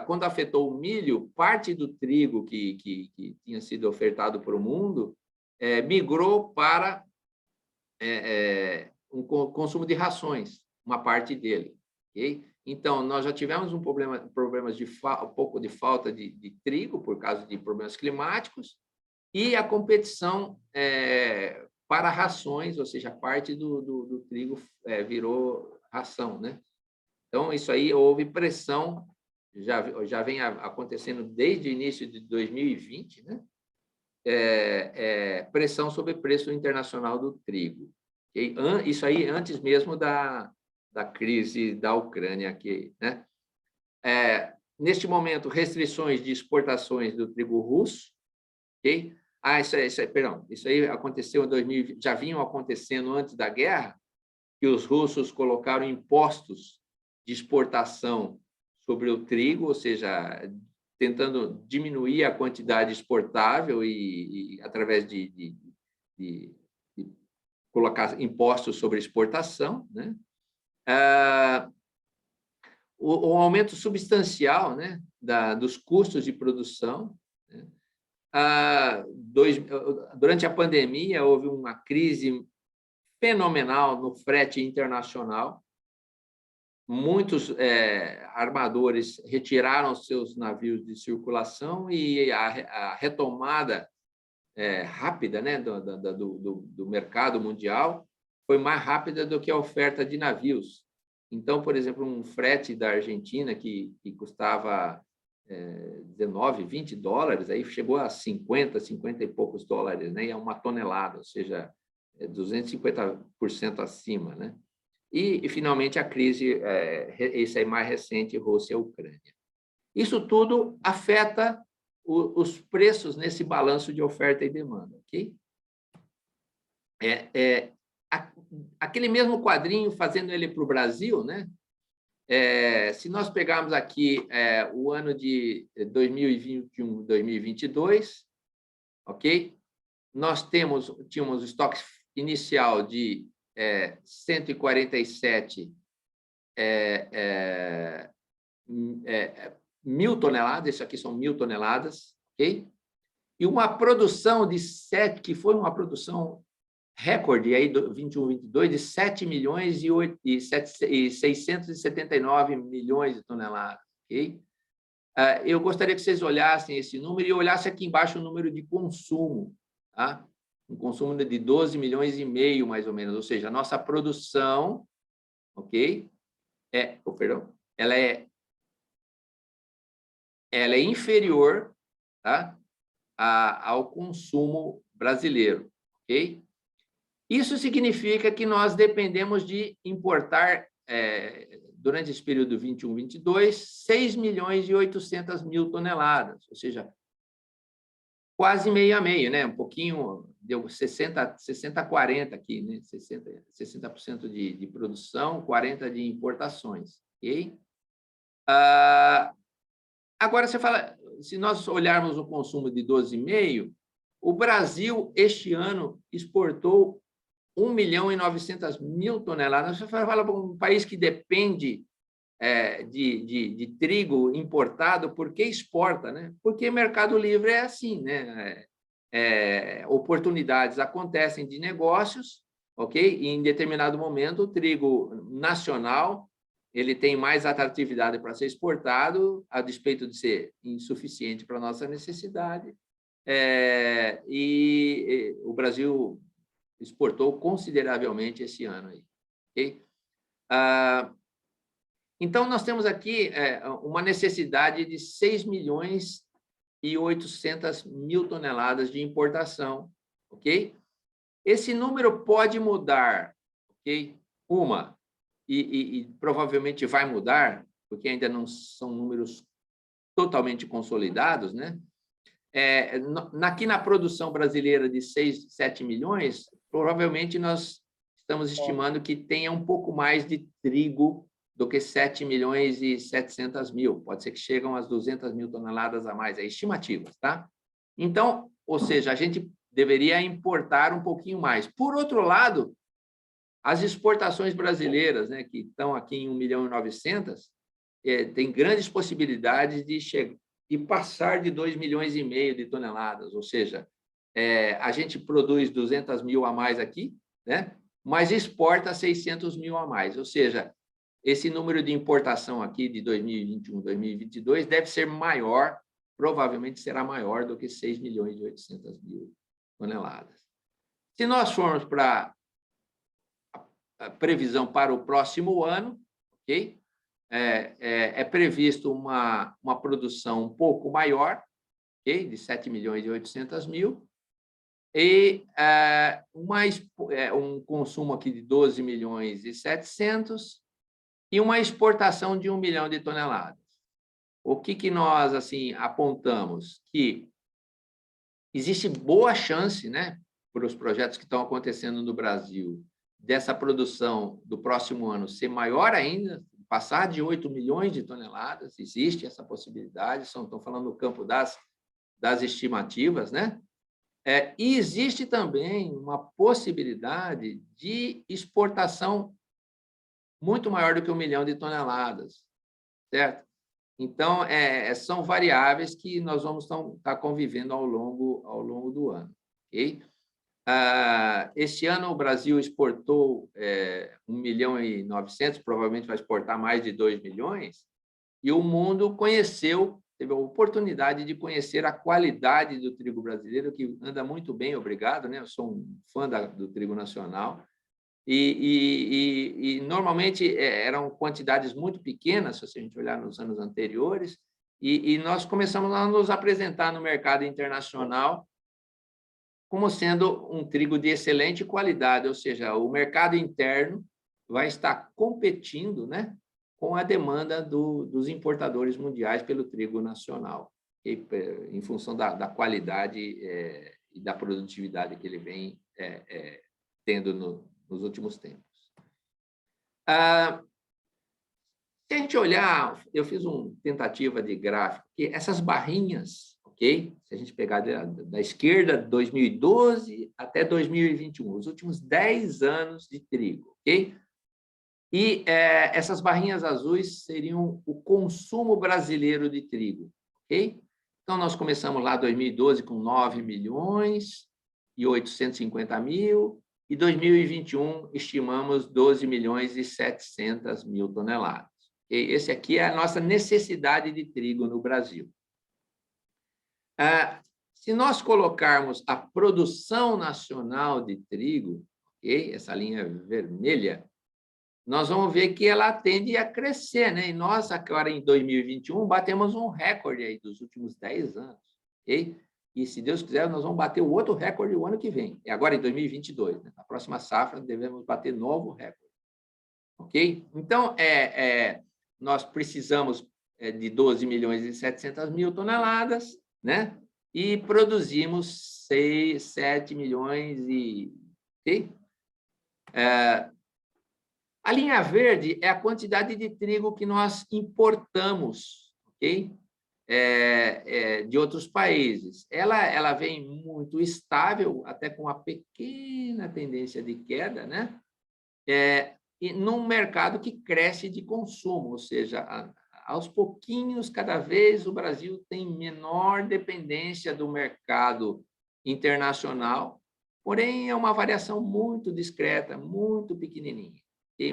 Quando afetou o milho, parte do trigo que tinha sido ofertado para o mundo migrou para um consumo de rações, uma parte dele. Okay? Então, nós já tivemos problemas de um pouco de falta de trigo por causa de problemas climáticos e a competição para rações, ou seja, parte do trigo virou ração, né? Então, isso aí houve pressão, já vem acontecendo desde o início de 2020, né? Pressão sobre o preço internacional do trigo. Okay? Isso aí antes mesmo da crise da Ucrânia aqui, né? Neste momento, restrições de exportações do trigo russo, ok? Isso aí aconteceu em 2020, já vinham acontecendo antes da guerra, que os russos colocaram impostos de exportação sobre o trigo, ou seja, tentando diminuir a quantidade exportável e através de colocar impostos sobre exportação, né? O aumento substancial, né, dos custos de produção, né? Durante a pandemia, houve uma crise fenomenal no frete internacional. Muitos armadores retiraram seus navios de circulação e a retomada rápida, né, do mercado mundial foi mais rápida do que a oferta de navios. Então, por exemplo, um frete da Argentina que custava 19, 20 dólares, aí chegou a 50 e poucos dólares, né? E é uma tonelada, ou seja, 250% acima, né? E finalmente, a crise, esse aí mais recente, Rússia e Ucrânia. Isso tudo afeta os preços nesse balanço de oferta e demanda, ok? Aquele mesmo quadrinho, fazendo ele para o Brasil, né? Se nós pegarmos aqui o ano de 2021, 2022, ok? Nós tínhamos estoque inicial de 147 mil toneladas, isso aqui são 1.000 toneladas, ok? E uma produção que foi uma produção recorde aí do 21, 22 de 7 milhões e 679 milhões de toneladas, ok? Eu gostaria que vocês olhassem esse número e olhassem aqui embaixo o número de consumo, tá? Um consumo de 12 milhões e meio, mais ou menos, ou seja, a nossa produção, ok? Perdão, ela é inferior, tá? Ao consumo brasileiro, ok? Isso significa que nós dependemos de importar, durante esse período 21, 22, 6 milhões e 800 mil toneladas, ou seja, quase meio a meio, né? Um pouquinho, deu 60-40 aqui, né? 60% de produção, 40% de importações, ok? Agora, você fala, se nós olharmos o consumo de 12,5, o Brasil, este ano, exportou 1 milhão e 900 mil toneladas. Você fala para um país que depende de trigo importado, por que exporta, né? Porque mercado livre é assim, né? Oportunidades acontecem de negócios, ok? E em determinado momento, o trigo nacional ele tem mais atratividade para ser exportado, a despeito de ser insuficiente para a nossa necessidade. E o Brasil exportou consideravelmente esse ano aí, ok? Então, nós temos aqui uma necessidade de 6 milhões e 800 mil toneladas de importação, ok? Esse número pode mudar, ok? E provavelmente vai mudar, porque ainda não são números totalmente consolidados, né? Aqui na produção brasileira de 6, 7 milhões, provavelmente nós estamos estimando que tenha um pouco mais de trigo do que 7.700.000. Pode ser que chegam às 200.000 toneladas a mais, é estimativas, tá? Então, ou seja, a gente deveria importar um pouquinho mais. Por outro lado, as exportações brasileiras, né, que estão aqui em 1.900.000, tem grandes possibilidades de passar de 2,5 milhões de toneladas, ou seja, a gente produz 200.000 a mais aqui, né, mas exporta 600.000 a mais, ou seja, esse número de importação aqui de 2021, 2022 deve ser maior, provavelmente será maior do que 6.800.000 toneladas. Se nós formos para a previsão para o próximo ano, ok? É previsto uma produção um pouco maior, okay? De 7.800.000, e um consumo aqui de 12.700.000 e uma exportação de 1 milhão de toneladas. O que nós assim apontamos? Que existe boa chance, né, para os projetos que estão acontecendo no Brasil, dessa produção do próximo ano ser maior ainda, passar de 8 milhões de toneladas, existe essa possibilidade, estão falando no campo das estimativas, né? E existe também uma possibilidade de exportação muito maior do que 1 milhão de toneladas, certo? Então, são variáveis que nós vamos estar convivendo ao longo do ano, ok? Este ano, o Brasil exportou 1.900.000, provavelmente vai exportar mais de 2 milhões, e o mundo teve a oportunidade de conhecer a qualidade do trigo brasileiro, que anda muito bem, obrigado, né? Eu sou um fã do trigo nacional, e normalmente eram quantidades muito pequenas, se a gente olhar nos anos anteriores, e nós começamos a nos apresentar no mercado internacional como sendo um trigo de excelente qualidade, ou seja, o mercado interno vai estar competindo, né, com a demanda dos importadores mundiais pelo trigo nacional, em função da qualidade e da produtividade que ele vem tendo nos últimos tempos. Se a gente olhar, eu fiz uma tentativa de gráfico, que essas barrinhas, ok? Se a gente pegar da esquerda, 2012 até 2021, os últimos 10 anos de trigo, ok? E essas barrinhas azuis seriam o consumo brasileiro de trigo, ok? Então, nós começamos lá em 2012 com 9.850.000, e 2021 estimamos 12.700.000 toneladas. Okay? Esse aqui é a nossa necessidade de trigo no Brasil. Se nós colocarmos a produção nacional de trigo, okay? Essa linha vermelha, nós vamos ver que ela tende a crescer, né? E nós, agora em 2021, batemos um recorde aí dos últimos 10 anos. Okay? E, se Deus quiser, nós vamos bater o outro recorde o ano que vem. É agora em 2022. Né? Na próxima safra, devemos bater novo recorde. Ok? Então, nós precisamos de 12.700.000 toneladas, né? E produzimos 7 milhões e... Okay? A linha verde é a quantidade de trigo que nós importamos, ok? De outros países. Ela vem muito estável, até com uma pequena tendência de queda, né? E num mercado que cresce de consumo, ou seja, aos pouquinhos, cada vez, o Brasil tem menor dependência do mercado internacional, porém é uma variação muito discreta, muito pequenininha,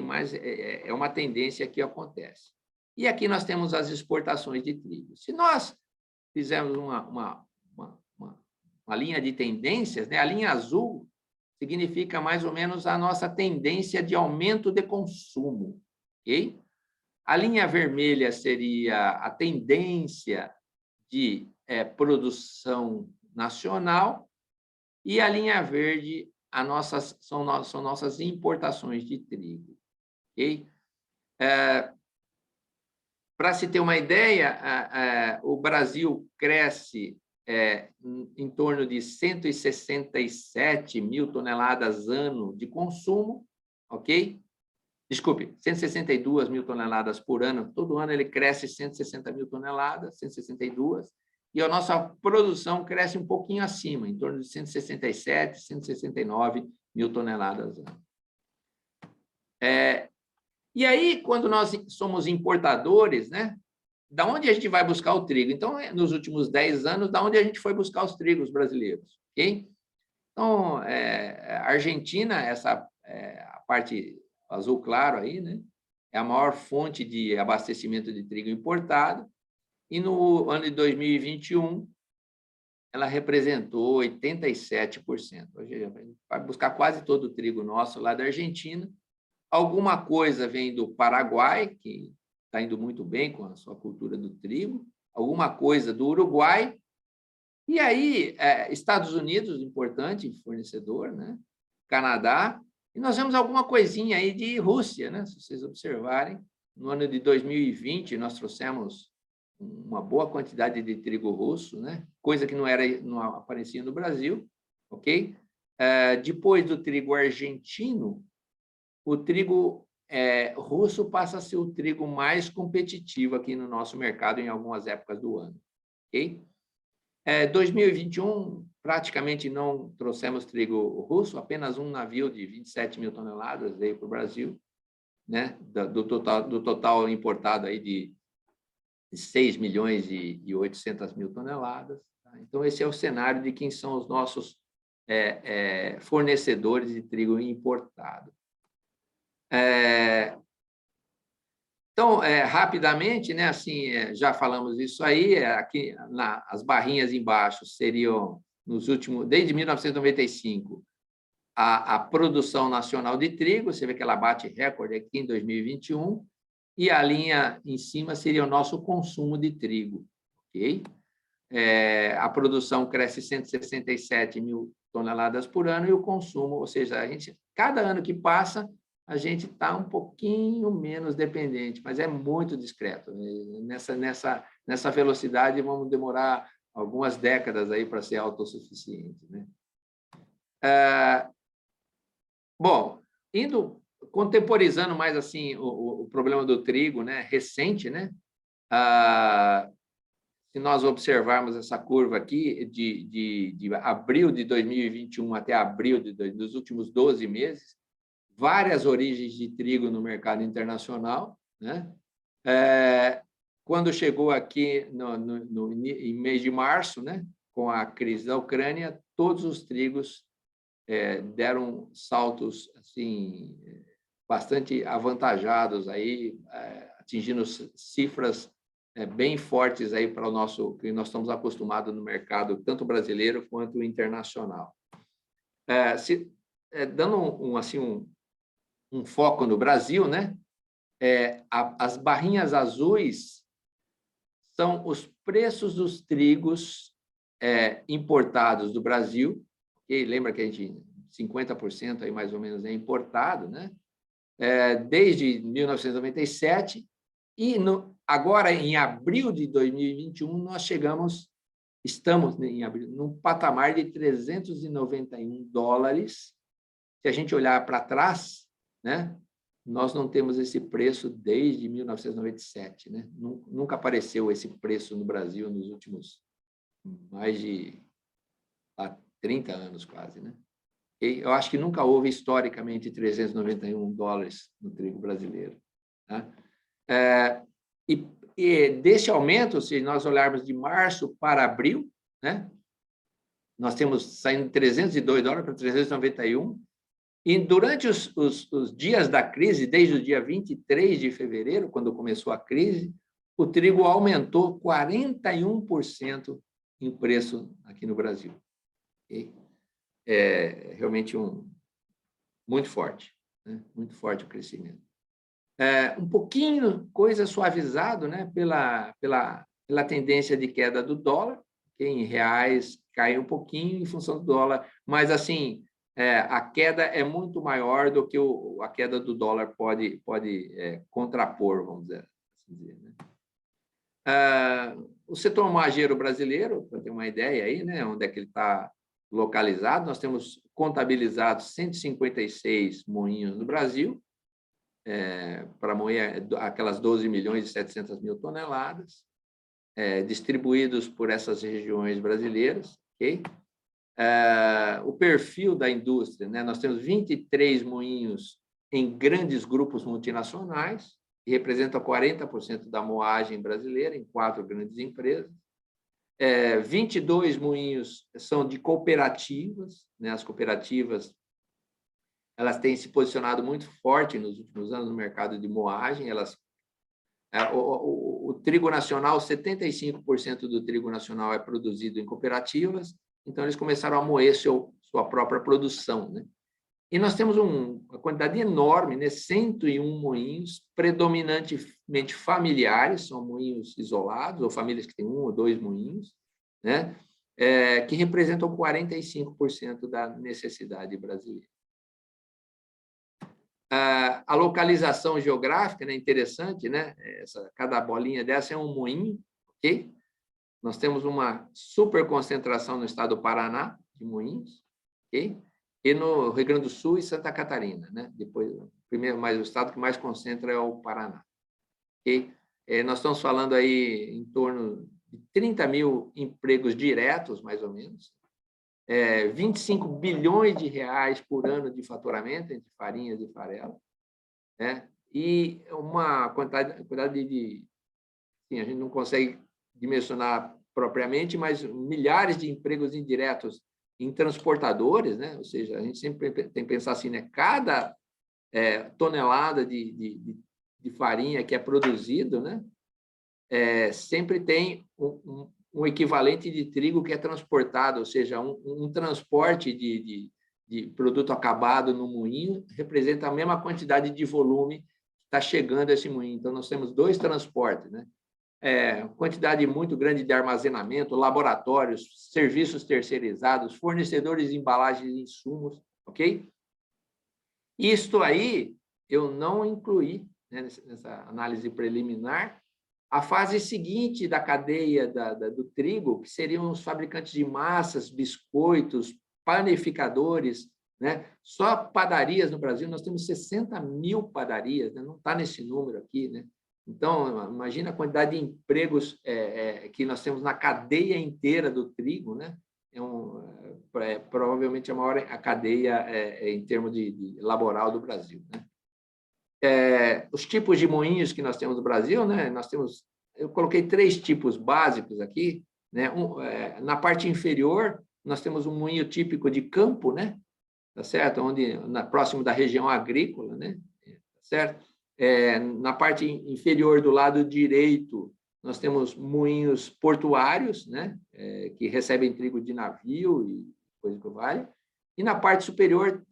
mas é uma tendência que acontece. E aqui nós temos as exportações de trigo. Se nós fizermos uma linha de tendências, né? A linha azul significa mais ou menos a nossa tendência de aumento de consumo. Okay? A linha vermelha seria a tendência de produção nacional e a linha verde são nossas importações de trigo. Okay? Para se ter uma ideia, o Brasil cresce em torno de 167.000 toneladas ano de consumo, ok? desculpe, 162 mil toneladas por ano. Todo ano ele cresce 160 mil toneladas, 162, e a nossa produção cresce um pouquinho acima, em torno de 167, 169 mil toneladas ano. E aí, quando nós somos importadores, né, da onde a gente vai buscar o trigo? Então, nos últimos 10 anos, da onde a gente foi buscar os trigos brasileiros? Ok? Então, a Argentina, a parte azul claro aí, né, é a maior fonte de abastecimento de trigo importado, e no ano de 2021, ela representou 87%. Ou seja, a gente vai buscar quase todo o trigo nosso lá da Argentina. Alguma coisa vem do Paraguai, que está indo muito bem com a sua cultura do trigo, alguma coisa do Uruguai, e aí Estados Unidos, importante fornecedor, né? Canadá, e nós vemos alguma coisinha aí de Rússia, né? Se vocês observarem, no ano de 2020, nós trouxemos uma boa quantidade de trigo russo, né? Coisa que não aparecia no Brasil, ok? Depois do trigo argentino, o trigo russo passa a ser o trigo mais competitivo aqui no nosso mercado em algumas épocas do ano. Ok? 2021, praticamente não trouxemos trigo russo, apenas um navio de 27 mil toneladas veio para o Brasil, né? do total importado aí de 6 milhões e 800 mil toneladas. Tá? Então, esse é o cenário de quem são os nossos fornecedores de trigo importado. Então, rapidamente, né, assim, já falamos isso aí, aqui as barrinhas embaixo seriam, desde 1995, a produção nacional de trigo, você vê que ela bate recorde aqui em 2021, e a linha em cima seria o nosso consumo de trigo, ok? A produção cresce 167 mil toneladas por ano e o consumo, ou seja, cada ano que passa, a gente está um pouquinho menos dependente, mas é muito discreto. Nessa velocidade, vamos demorar algumas décadas aí para ser autossuficiente, né? Bom, contemporizando mais assim o problema do trigo, né, recente, né? Se nós observarmos essa curva aqui de abril de 2021 até abril dos últimos 12 meses, várias origens de trigo no mercado internacional, né? Quando chegou aqui em mês de março, né, com a crise da Ucrânia, todos os trigos deram saltos assim bastante avantajados aí, atingindo cifras bem fortes aí para o nosso que nós estamos acostumados no mercado tanto brasileiro quanto internacional. Dando um foco no Brasil, né? As barrinhas azuis são os preços dos trigos importados do Brasil. Okay? Lembra que 50% aí mais ou menos é importado, né? Desde 1997 e agora em abril de 2021 nós estamos em abril num patamar de $391. Se a gente olhar para trás, né, nós não temos esse preço desde 1997, né? Nunca apareceu esse preço no Brasil nos últimos mais de 30 anos quase, né? E eu acho que nunca houve historicamente $391 no trigo brasileiro. Tá? E desse aumento, se nós olharmos de março para abril, né, nós temos saindo de $302 para 391. E durante os dias da crise, desde o dia 23 de fevereiro, quando começou a crise, o trigo aumentou 41% em preço aqui no Brasil. E é realmente muito forte, né? Muito forte o crescimento. Um pouquinho coisa suavizado, né? pela tendência de queda do dólar, que em reais cai um pouquinho em função do dólar, mas assim, a queda é muito maior do que a queda do dólar pode contrapor, vamos dizer assim. Né? O setor moageiro brasileiro, para ter uma ideia aí, né, onde é que ele está localizado, nós temos contabilizados 156 moinhos no Brasil, para moer aquelas 12 milhões e 700 mil toneladas, distribuídos por essas regiões brasileiras, ok? O perfil da indústria, né? Nós temos 23 moinhos em grandes grupos multinacionais, que representam 40% da moagem brasileira, em 4 grandes empresas. 22 moinhos são de cooperativas, né? As cooperativas, elas têm se posicionado muito forte nos últimos anos no mercado de moagem. O trigo nacional, 75% do trigo nacional é produzido em cooperativas, então eles começaram a moer sua própria produção, né? E nós temos uma quantidade enorme, né? 101 moinhos, predominantemente familiares, são moinhos isolados, ou famílias que têm 1 ou 2 moinhos, né? Que representam 45% da necessidade brasileira. A localização geográfica, né, interessante, né? Cada bolinha dessa é um moinho, ok? Nós temos uma super concentração no estado do Paraná, de moinhos, ok? E no Rio Grande do Sul e Santa Catarina, né? Depois, o estado que mais concentra é o Paraná, ok? Nós estamos falando aí em torno de 30 mil empregos diretos, mais ou menos, 25 bilhões de reais por ano de faturamento entre farinhas e farelo, né? E uma quantidade de... Assim, a gente não consegue dimensionar propriamente, mas milhares de empregos indiretos em transportadores, né? Ou seja, a gente sempre tem que pensar assim, né? Cada tonelada de farinha que é produzido, né? Sempre tem um equivalente de trigo que é transportado, ou seja, um transporte de produto acabado no moinho representa a mesma quantidade de volume que está chegando a esse moinho. Então, nós temos 2 transportes, né? Quantidade muito grande de armazenamento, laboratórios, serviços terceirizados, fornecedores de embalagens e insumos, ok? Isto aí eu não incluí, né, nessa análise preliminar a fase seguinte da cadeia do trigo, que seriam os fabricantes de massas, biscoitos, panificadores, né? Só padarias no Brasil, nós temos 60 mil padarias, né? Não está nesse número aqui, né? Então, imagina a quantidade de empregos que nós temos na cadeia inteira do trigo, né? Provavelmente a maior cadeia em termos de laboral do Brasil, né? Os tipos de moinhos que nós temos no Brasil, né? Eu coloquei 3 tipos básicos aqui, né? Na parte inferior, nós temos um moinho típico de campo, né? Tá certo? Próximo da região agrícola, né? Tá certo? Na parte inferior do lado direito, nós temos moinhos portuários, né? Que recebem trigo de navio e coisa que vale. E na parte superior,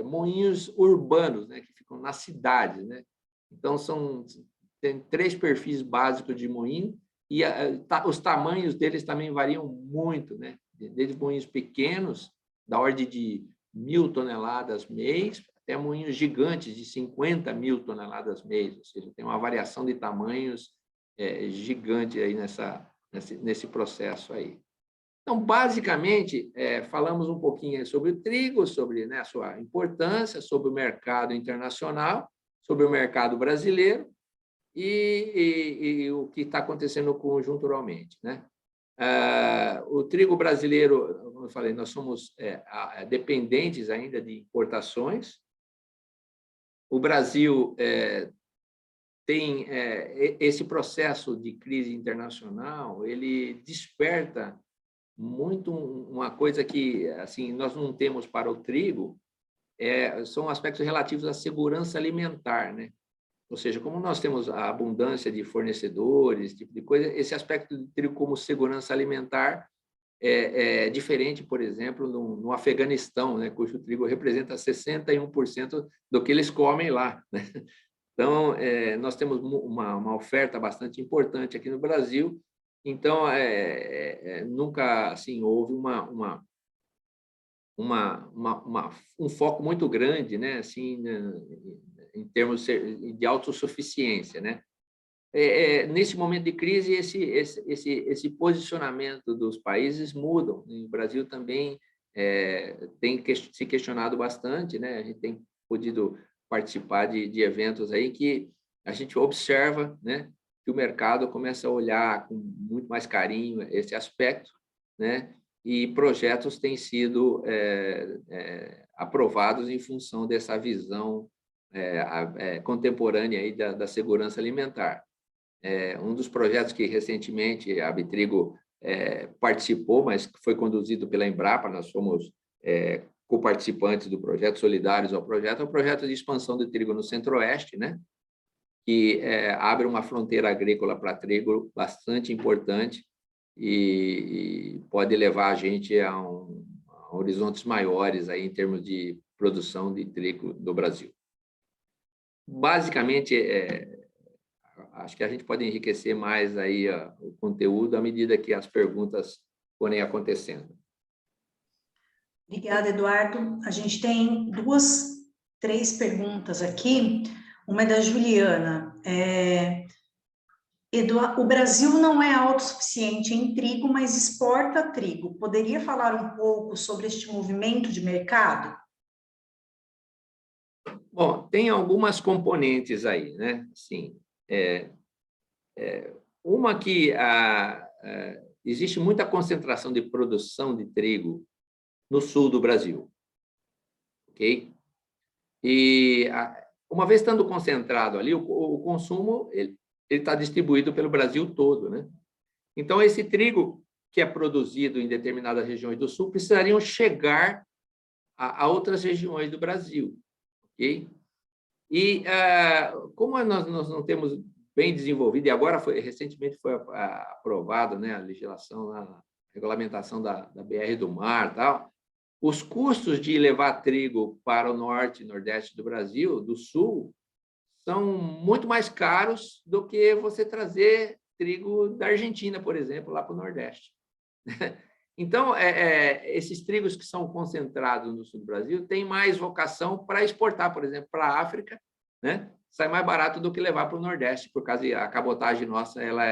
moinhos urbanos, né? Que ficam nas cidades, né? Então, tem 3 perfis básicos de moinho e os tamanhos deles também variam muito, né? Desde moinhos pequenos, da ordem de 1.000 toneladas mês, até moinhos gigantes de 50 mil toneladas mês, ou seja, tem uma variação de tamanhos gigante aí nesse processo aí. Então, basicamente, falamos um pouquinho sobre o trigo, sobre, né, a sua importância, sobre o mercado internacional, sobre o mercado brasileiro e o que está acontecendo conjunturalmente, né? O trigo brasileiro, como eu falei, nós somos dependentes ainda de importações. O Brasil tem esse processo de crise internacional, ele desperta muito uma coisa que assim nós não temos para o trigo, são aspectos relativos à segurança alimentar, né? Ou seja, como nós temos a abundância de fornecedores, tipo de coisa, esse aspecto do trigo como segurança alimentar é diferente, por exemplo, no Afeganistão, né, cujo trigo representa 61% do que eles comem lá, né? Então, nós temos uma oferta bastante importante aqui no Brasil, então, nunca assim, houve um foco muito grande, né, assim, em termos de autossuficiência, né? Nesse momento de crise, esse posicionamento dos países mudam. O Brasil também tem se questionado bastante, né? A gente tem podido participar de eventos aí que a gente observa, né, que o mercado começa a olhar com muito mais carinho esse aspecto, né, e projetos têm sido aprovados em função dessa visão contemporânea aí da segurança alimentar. Um dos projetos que recentemente a Bitrigo participou, mas que foi conduzido pela Embrapa, nós fomos coparticipantes do projeto, solidários ao projeto, é o projeto de expansão do trigo no Centro-Oeste, né? Que abre uma fronteira agrícola para trigo bastante importante e pode levar a gente a horizontes maiores aí em termos de produção de trigo do Brasil. Basicamente, acho que a gente pode enriquecer mais aí o conteúdo à medida que as perguntas forem acontecendo. Obrigada, Eduardo. A gente tem três perguntas aqui. Uma é da Juliana. O Brasil não é autossuficiente em trigo, mas exporta trigo. Poderia falar um pouco sobre este movimento de mercado? Bom, tem algumas componentes aí, né? Sim. Uma que existe muita concentração de produção de trigo no sul do Brasil, ok? E uma vez estando concentrado ali, o consumo ele está distribuído pelo Brasil todo, né? Então, esse trigo que é produzido em determinadas regiões do sul precisariam chegar a outras regiões do Brasil, ok? E como nós não temos bem desenvolvido, e agora recentemente foi aprovado, né, a legislação, a regulamentação da BR do Mar, tal, os custos de levar trigo para o norte e nordeste do Brasil, do sul, são muito mais caros do que você trazer trigo da Argentina, por exemplo, lá para o nordeste. Então, esses trigos que são concentrados no sul do Brasil têm mais vocação para exportar, por exemplo, para a África, né? Sai mais barato do que levar para o Nordeste, por causa da cabotagem nossa, ela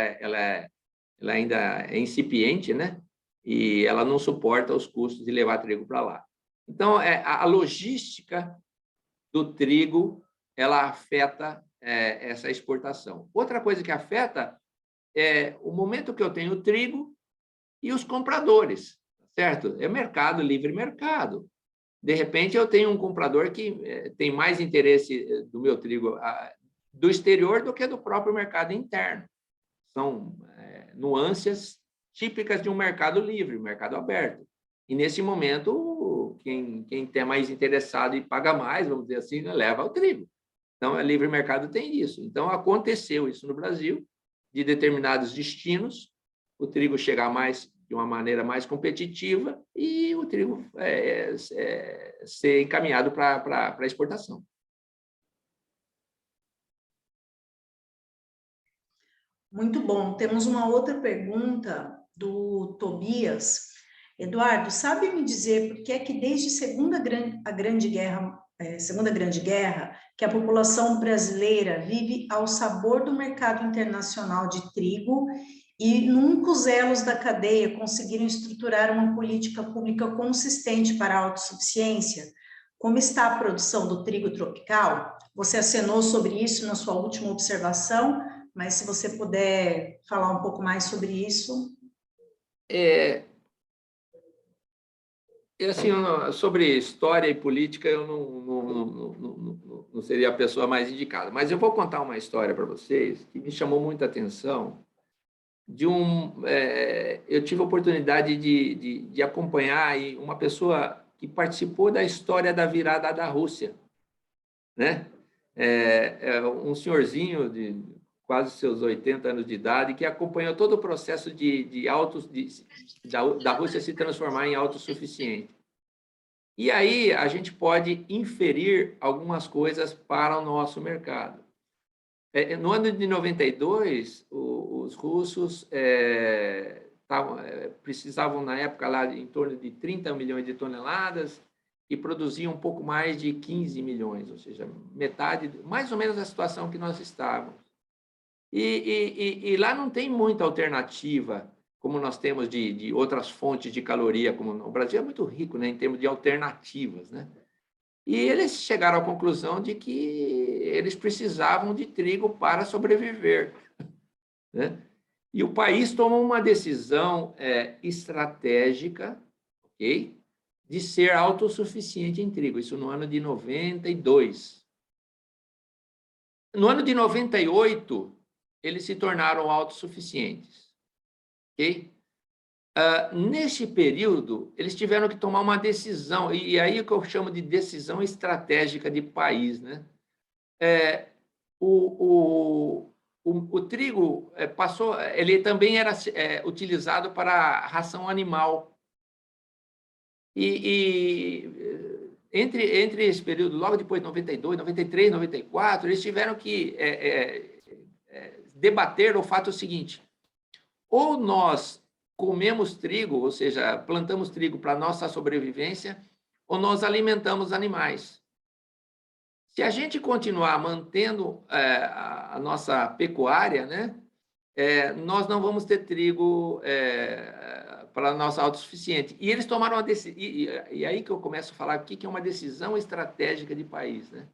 ainda é incipiente, né? E ela não suporta os custos de levar trigo para lá. Então, a logística do trigo, ela afeta essa exportação. Outra coisa que afeta é o momento que eu tenho o trigo e os compradores, certo? É mercado, livre mercado. De repente, eu tenho um comprador que tem mais interesse do meu trigo do exterior do que do próprio mercado interno. São nuances típicas de um mercado livre, um mercado aberto. E, nesse momento, quem tem mais interessado e paga mais, vamos dizer assim, leva o trigo. Então, o livre mercado tem isso. Então, aconteceu isso no Brasil, de determinados destinos, o trigo chegar de uma maneira mais competitiva e o trigo ser encaminhado para a exportação. Muito bom. Temos uma outra pergunta do Tobias. Eduardo, sabe me dizer por que é que desde Segunda Grande Guerra, que a população brasileira vive ao sabor do mercado internacional de trigo e nunca os elos da cadeia conseguiram estruturar uma política pública consistente para a autossuficiência? Como está a produção do trigo tropical? Você acenou sobre isso na sua última observação, mas se você puder falar um pouco mais sobre isso. Assim, sobre história e política, eu não seria a pessoa mais indicada, mas eu vou contar uma história para vocês que me chamou muita atenção. Eu tive a oportunidade de acompanhar uma pessoa que participou da história da virada da Rússia, né? Um senhorzinho de quase seus 80 anos de idade que acompanhou todo o processo da Rússia se transformar em autossuficiente. E aí a gente pode inferir algumas coisas para o nosso mercado. No ano de 92, os russos precisavam, na época, lá, em torno de 30 milhões de toneladas e produziam um pouco mais de 15 milhões, ou seja, metade, mais ou menos a situação que nós estávamos. E lá não tem muita alternativa, como nós temos de outras fontes de caloria, como o Brasil é muito rico, né, em termos de alternativas, né? E eles chegaram à conclusão de que eles precisavam de trigo para sobreviver, né? E o país tomou uma decisão estratégica, ok? De ser autossuficiente em trigo, isso no ano de 92. No ano de 98, eles se tornaram autossuficientes, ok? Nesse período, eles tiveram que tomar uma decisão, e aí é o que eu chamo de decisão estratégica de país, né? O trigo passou, ele também era utilizado para ração animal. Entre esse período, logo depois de 92, 93, 94, eles tiveram que debater o fato seguinte: ou nós comemos trigo, ou seja, plantamos trigo para nossa sobrevivência, ou nós alimentamos animais. Se a gente continuar mantendo a nossa pecuária, né, nós não vamos ter trigo para a nossa autossuficiente. E eles tomaram uma decisão, e aí que eu começo a falar o que é uma decisão estratégica de país, né?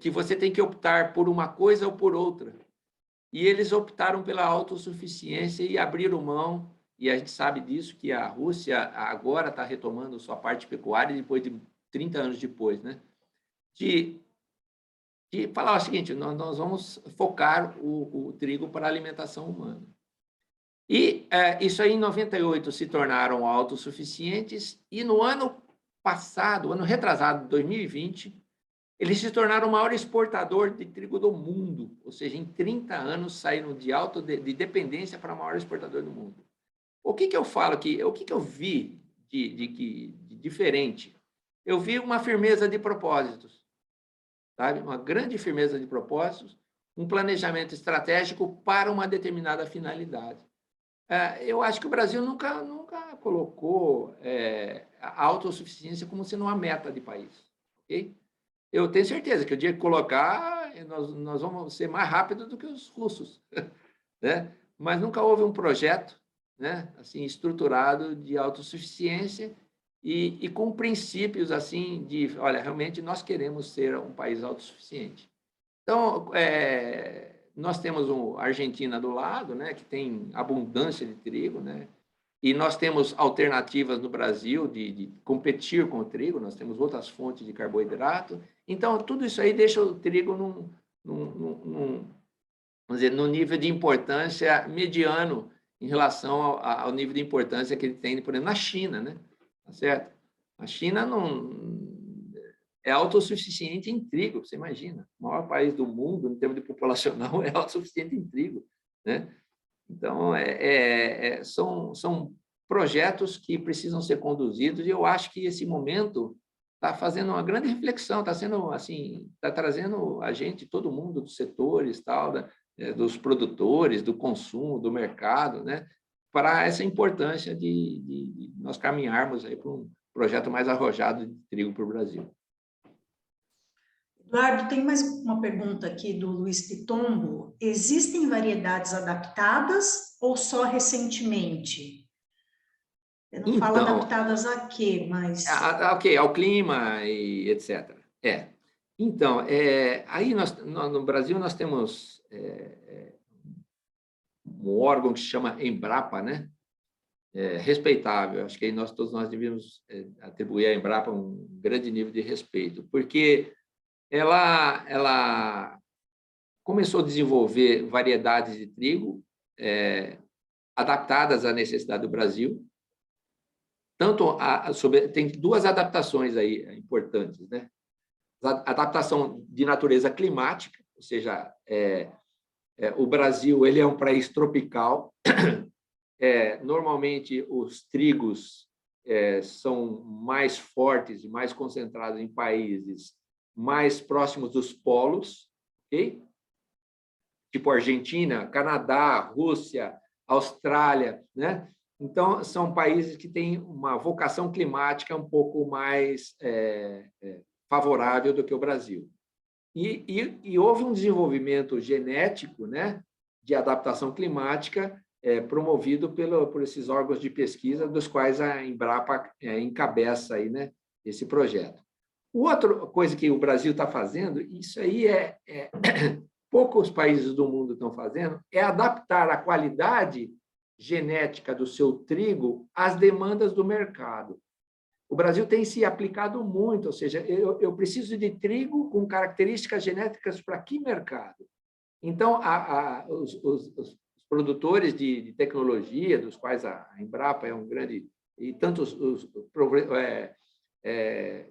Que você tem que optar por uma coisa ou por outra. E eles optaram pela autossuficiência e abriram mão, e a gente sabe disso, que a Rússia agora está retomando sua parte pecuária depois de 30 anos depois, né? De falar o seguinte: nós vamos focar o trigo para a alimentação humana. E isso aí, em 98, se tornaram autossuficientes, e no ano passado, ano retrasado, 2020, eles se tornaram o maior exportador de trigo do mundo, ou seja, em 30 anos saíram de dependência para o maior exportador do mundo. O que eu falo aqui? O que eu vi de diferente? Eu vi uma firmeza de propósitos, sabe? Uma grande firmeza de propósitos, um planejamento estratégico para uma determinada finalidade. Eu acho que o Brasil nunca colocou a autossuficiência como sendo uma meta de país, ok? Eu tenho certeza que o dia que colocar, nós vamos ser mais rápidos do que os russos, né? Mas nunca houve um projeto, né, assim, estruturado de autossuficiência e com princípios assim de, olha, realmente nós queremos ser um país autossuficiente. Então, nós temos a Argentina do lado, né, que tem abundância de trigo, né, e nós temos alternativas no Brasil de competir com o trigo, nós temos outras fontes de carboidrato. Então, tudo isso aí deixa o trigo vamos dizer, no nível de importância mediano em relação ao nível de importância que ele tem, por exemplo, na China, né? Tá certo? A China é autossuficiente em trigo, você imagina. O maior país do mundo, em termos de populacional, é autossuficiente em trigo, né? Então, são projetos que precisam ser conduzidos, e eu acho que esse momento está fazendo uma grande reflexão, está sendo assim, está trazendo a gente, todo mundo dos setores, tal, dos produtores, do consumo, do mercado, né, para essa importância de nós caminharmos aí para um projeto mais arrojado de trigo para o Brasil. Eduardo, tem mais uma pergunta aqui do Luiz Pitombo. Existem variedades adaptadas ou só recentemente? Eu não falo adaptadas a quê, mas... Ok, ao clima e etc. Então, aí no Brasil nós temos um órgão que se chama Embrapa, né? Respeitável. Acho que aí todos nós devíamos atribuir à Embrapa um grande nível de respeito, porque ela começou a desenvolver variedades de trigo adaptadas à necessidade do Brasil. Tem duas adaptações aí importantes, né? A adaptação de natureza climática, ou seja, o Brasil ele é um país tropical. Normalmente os trigos são mais fortes e mais concentrados em países mais próximos dos polos, ok? Tipo Argentina, Canadá, Rússia, Austrália, né? Então, são países que têm uma vocação climática um pouco mais favorável do que o Brasil. E houve um desenvolvimento genético, né, de adaptação climática promovido por esses órgãos de pesquisa, dos quais a Embrapa encabeça aí, né, esse projeto. Outra coisa que o Brasil está fazendo, isso aí poucos países do mundo estão fazendo, é adaptar a qualidade genética do seu trigo às demandas do mercado. O Brasil tem se aplicado muito, ou seja, eu preciso de trigo com características genéticas para que mercado? Então, os produtores de tecnologia, dos quais a Embrapa é um grande, e tantos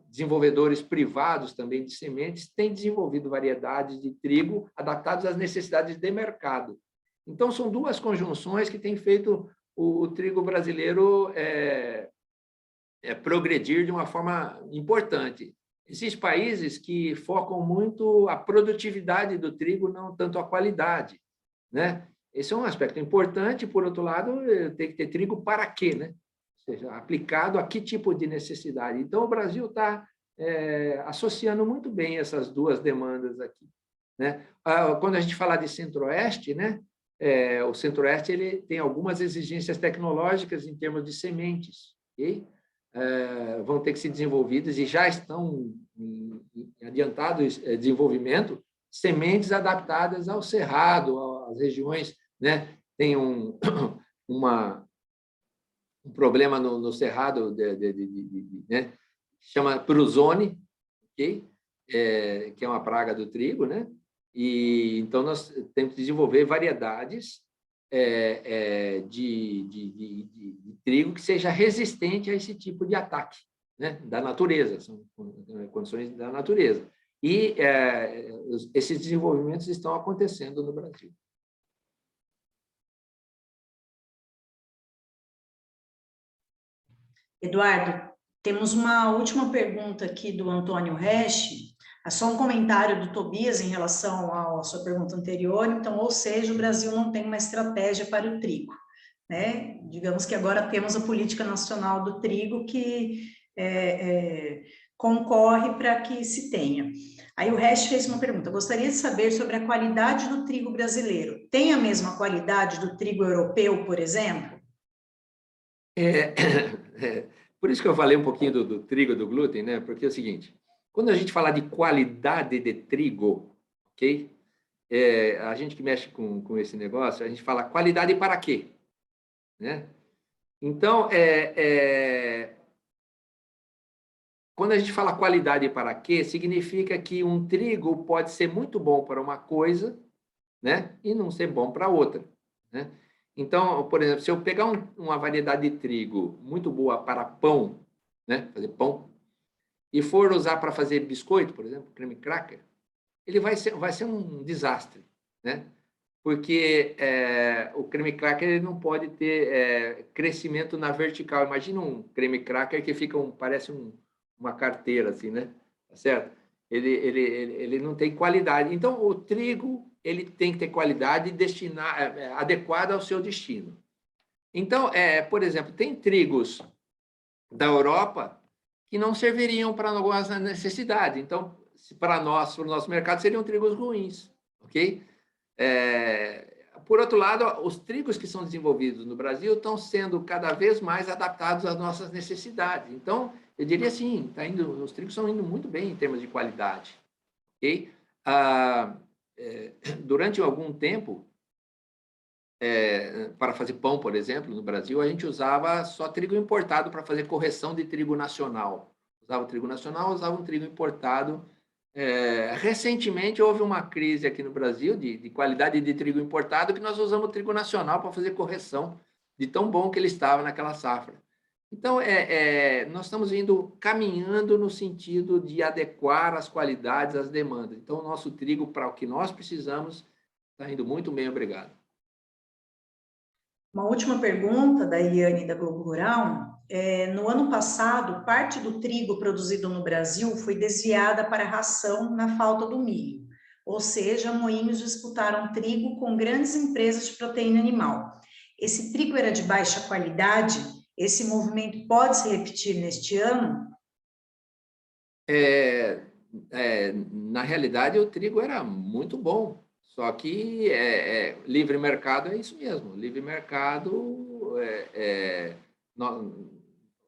desenvolvedores privados também de sementes, têm desenvolvido variedades de trigo adaptadas às necessidades de mercado. Então, são duas conjunções que têm feito o trigo brasileiro progredir de uma forma importante. Existem países que focam muito a produtividade do trigo, não tanto a qualidade, né? Esse é um aspecto importante. Por outro lado, tem que ter trigo para quê, né? Ou seja, aplicado a que tipo de necessidade. Então, o Brasil está associando muito bem essas duas demandas aqui, né? Quando a gente fala de Centro-Oeste, né? O Centro-Oeste ele tem algumas exigências tecnológicas em termos de sementes, ok? Vão ter que ser desenvolvidas e já estão em adiantado desenvolvimento sementes adaptadas ao cerrado, às regiões, né? Tem um problema no cerrado, né? Chama pruzone, okay? Que é uma praga do trigo, né? E então nós temos que desenvolver variedades de trigo que seja resistente a esse tipo de ataque, né, da natureza, são condições da natureza. E esses desenvolvimentos estão acontecendo no Brasil. Eduardo, temos uma última pergunta aqui do Antônio Resch. É só um comentário do Tobias em relação à sua pergunta anterior. Então, ou seja, o Brasil não tem uma estratégia para o trigo, né? Digamos que agora temos a Política Nacional do Trigo que concorre para que se tenha. Aí o Resch fez uma pergunta: gostaria de saber sobre a qualidade do trigo brasileiro. Tem a mesma qualidade do trigo europeu, por exemplo? Por isso que eu falei um pouquinho do trigo, do glúten, né? Porque é o seguinte, quando a gente fala de qualidade de trigo, ok? A gente que mexe com esse negócio, a gente fala qualidade para quê? Né? Então, quando a gente fala qualidade para quê, significa que um trigo pode ser muito bom para uma coisa, né? E não ser bom para outra, né? Então, por exemplo, se eu pegar uma variedade de trigo muito boa para pão, né? Fazer pão, e for usar para fazer biscoito, por exemplo, creme cracker, ele vai ser um desastre, né? Porque o creme cracker ele não pode ter crescimento na vertical. Imagina um creme cracker que fica parece uma carteira, assim, né? Tá certo? Ele não tem qualidade. Então, o trigo ele tem que ter qualidade adequada ao seu destino. Então, por exemplo, tem trigos da Europa que não serviriam para algumas necessidades. Então, para o nosso mercado, seriam trigos ruins, ok? Por outro lado, os trigos que são desenvolvidos no Brasil estão sendo cada vez mais adaptados às nossas necessidades. Então, eu diria assim, os trigos estão indo muito bem em termos de qualidade, ok? Durante algum tempo, para fazer pão, por exemplo, no Brasil, a gente usava só trigo importado para fazer correção de trigo nacional. Usava o trigo nacional, usava um trigo importado. Recentemente, houve uma crise aqui no Brasil de qualidade de trigo importado que nós usamos o trigo nacional para fazer correção de tão bom que ele estava naquela safra. Então, nós estamos caminhando no sentido de adequar as qualidades às demandas. Então, o nosso trigo, para o que nós precisamos, está indo muito bem, obrigado. Uma última pergunta da Eliane, da Globo Rural. No ano passado, parte do trigo produzido no Brasil foi desviada para ração na falta do milho. Ou seja, moinhos disputaram trigo com grandes empresas de proteína animal. Esse trigo era de baixa qualidade? Esse movimento pode se repetir neste ano? Na realidade, o trigo era muito bom. Só que livre mercado é isso mesmo. Livre mercado,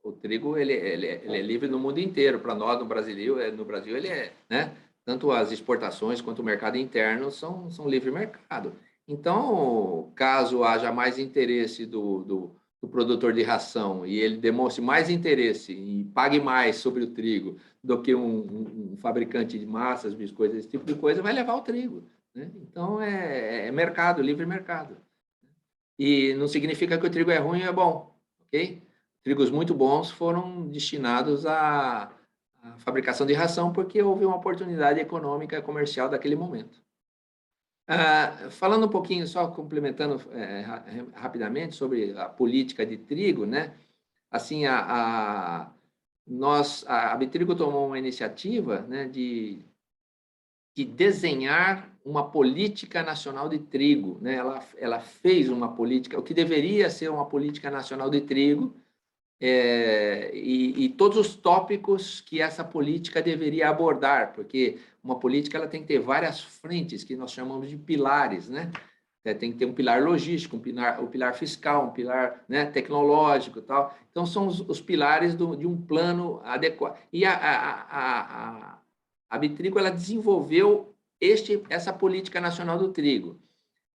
o trigo ele é livre no mundo inteiro. Para nós, no Brasil, ele é, né? Tanto as exportações quanto o mercado interno são livre mercado. Então, caso haja mais interesse do produtor de ração e ele demonstre mais interesse e pague mais sobre o trigo do que um fabricante de massas, biscoitos, esse tipo de coisa, vai levar o trigo, né? Então, é mercado, livre mercado. E não significa que o trigo é ruim ou é bom, ok? Trigos muito bons foram destinados à fabricação de ração porque houve uma oportunidade econômica e comercial daquele momento. Falando um pouquinho, só complementando rapidamente sobre a política de trigo, né? Assim, a Bitrigo tomou uma iniciativa, né, de desenhar uma política nacional de trigo, né? Ela fez uma política, o que deveria ser uma política nacional de trigo, e todos os tópicos que essa política deveria abordar, porque uma política ela tem que ter várias frentes, que nós chamamos de pilares, né? Tem que ter um pilar logístico, um pilar fiscal, um pilar, né, tecnológico e tal. Então, são os pilares de um plano adequado. E a Bitrigo ela desenvolveu essa política nacional do trigo.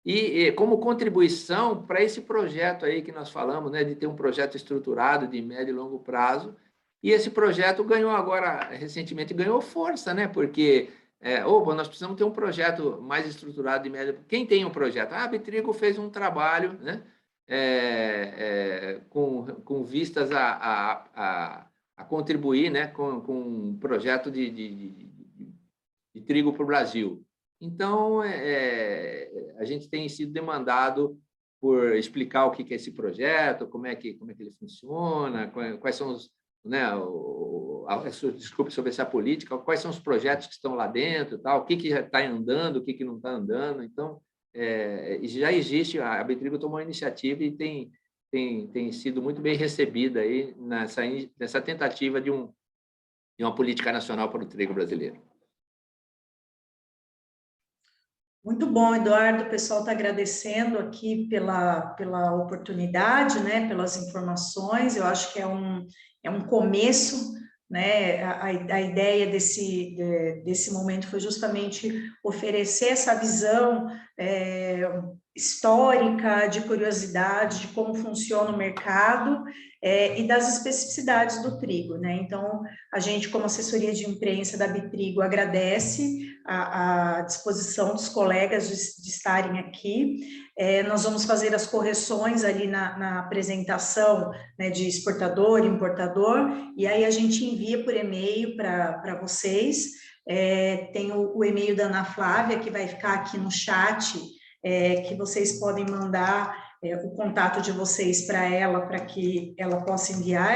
E como contribuição para esse projeto aí que nós falamos, né, de ter um projeto estruturado de médio e longo prazo, e esse projeto ganhou agora, recentemente, ganhou força, né, porque nós precisamos ter um projeto mais estruturado de médio. Quem tem um projeto? A Bitrigo fez um trabalho, né, com vistas a contribuir, né, com um projeto de trigo para o Brasil. Então, a gente tem sido demandado por explicar o que é esse projeto, como é que ele funciona, quais são os, né, desculpe, sobre essa política, quais são os projetos que estão lá dentro, tal, o que está andando, o que não está andando. Então, já existe, a Bitrigo tomou uma iniciativa e tem sido muito bem recebida aí nessa tentativa de uma política nacional para o trigo brasileiro. Muito bom, Eduardo. O pessoal está agradecendo aqui pela oportunidade, né, pelas informações. Eu acho que é um começo, né? A ideia desse momento foi justamente oferecer essa visão histórica, de curiosidade, de como funciona o mercado e das especificidades do trigo, né? Então, a gente, como assessoria de imprensa da Bitrigo, agradece a disposição dos colegas de estarem aqui. Nós vamos fazer as correções ali na apresentação, né, de exportador e importador, e aí a gente envia por e-mail para vocês. Tem o e-mail da Ana Flávia, que vai ficar aqui no chat, que vocês podem mandar o contato de vocês para ela, para que ela possa enviar.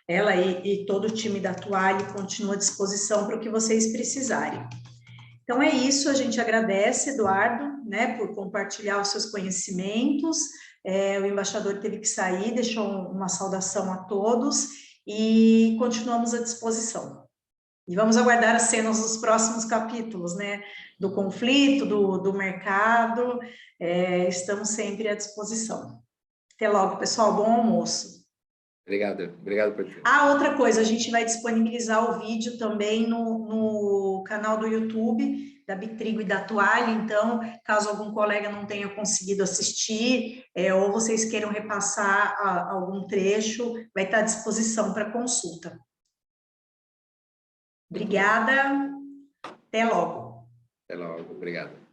Ela e todo o time da Atuale continua à disposição para o que vocês precisarem. Então, é isso, a gente agradece, Eduardo, né, por compartilhar os seus conhecimentos. O embaixador teve que sair, deixou uma saudação a todos e continuamos à disposição. E vamos aguardar as cenas dos próximos capítulos, né, do conflito, do mercado. Estamos sempre à disposição. Até logo, pessoal, bom almoço. Obrigado por ter. Outra coisa, a gente vai disponibilizar o vídeo também no canal do YouTube da Bitrigo e da Atuale. Então, caso algum colega não tenha conseguido assistir, ou vocês queiram repassar algum trecho, vai estar à disposição para consulta. Obrigada, até logo. Até logo, obrigado.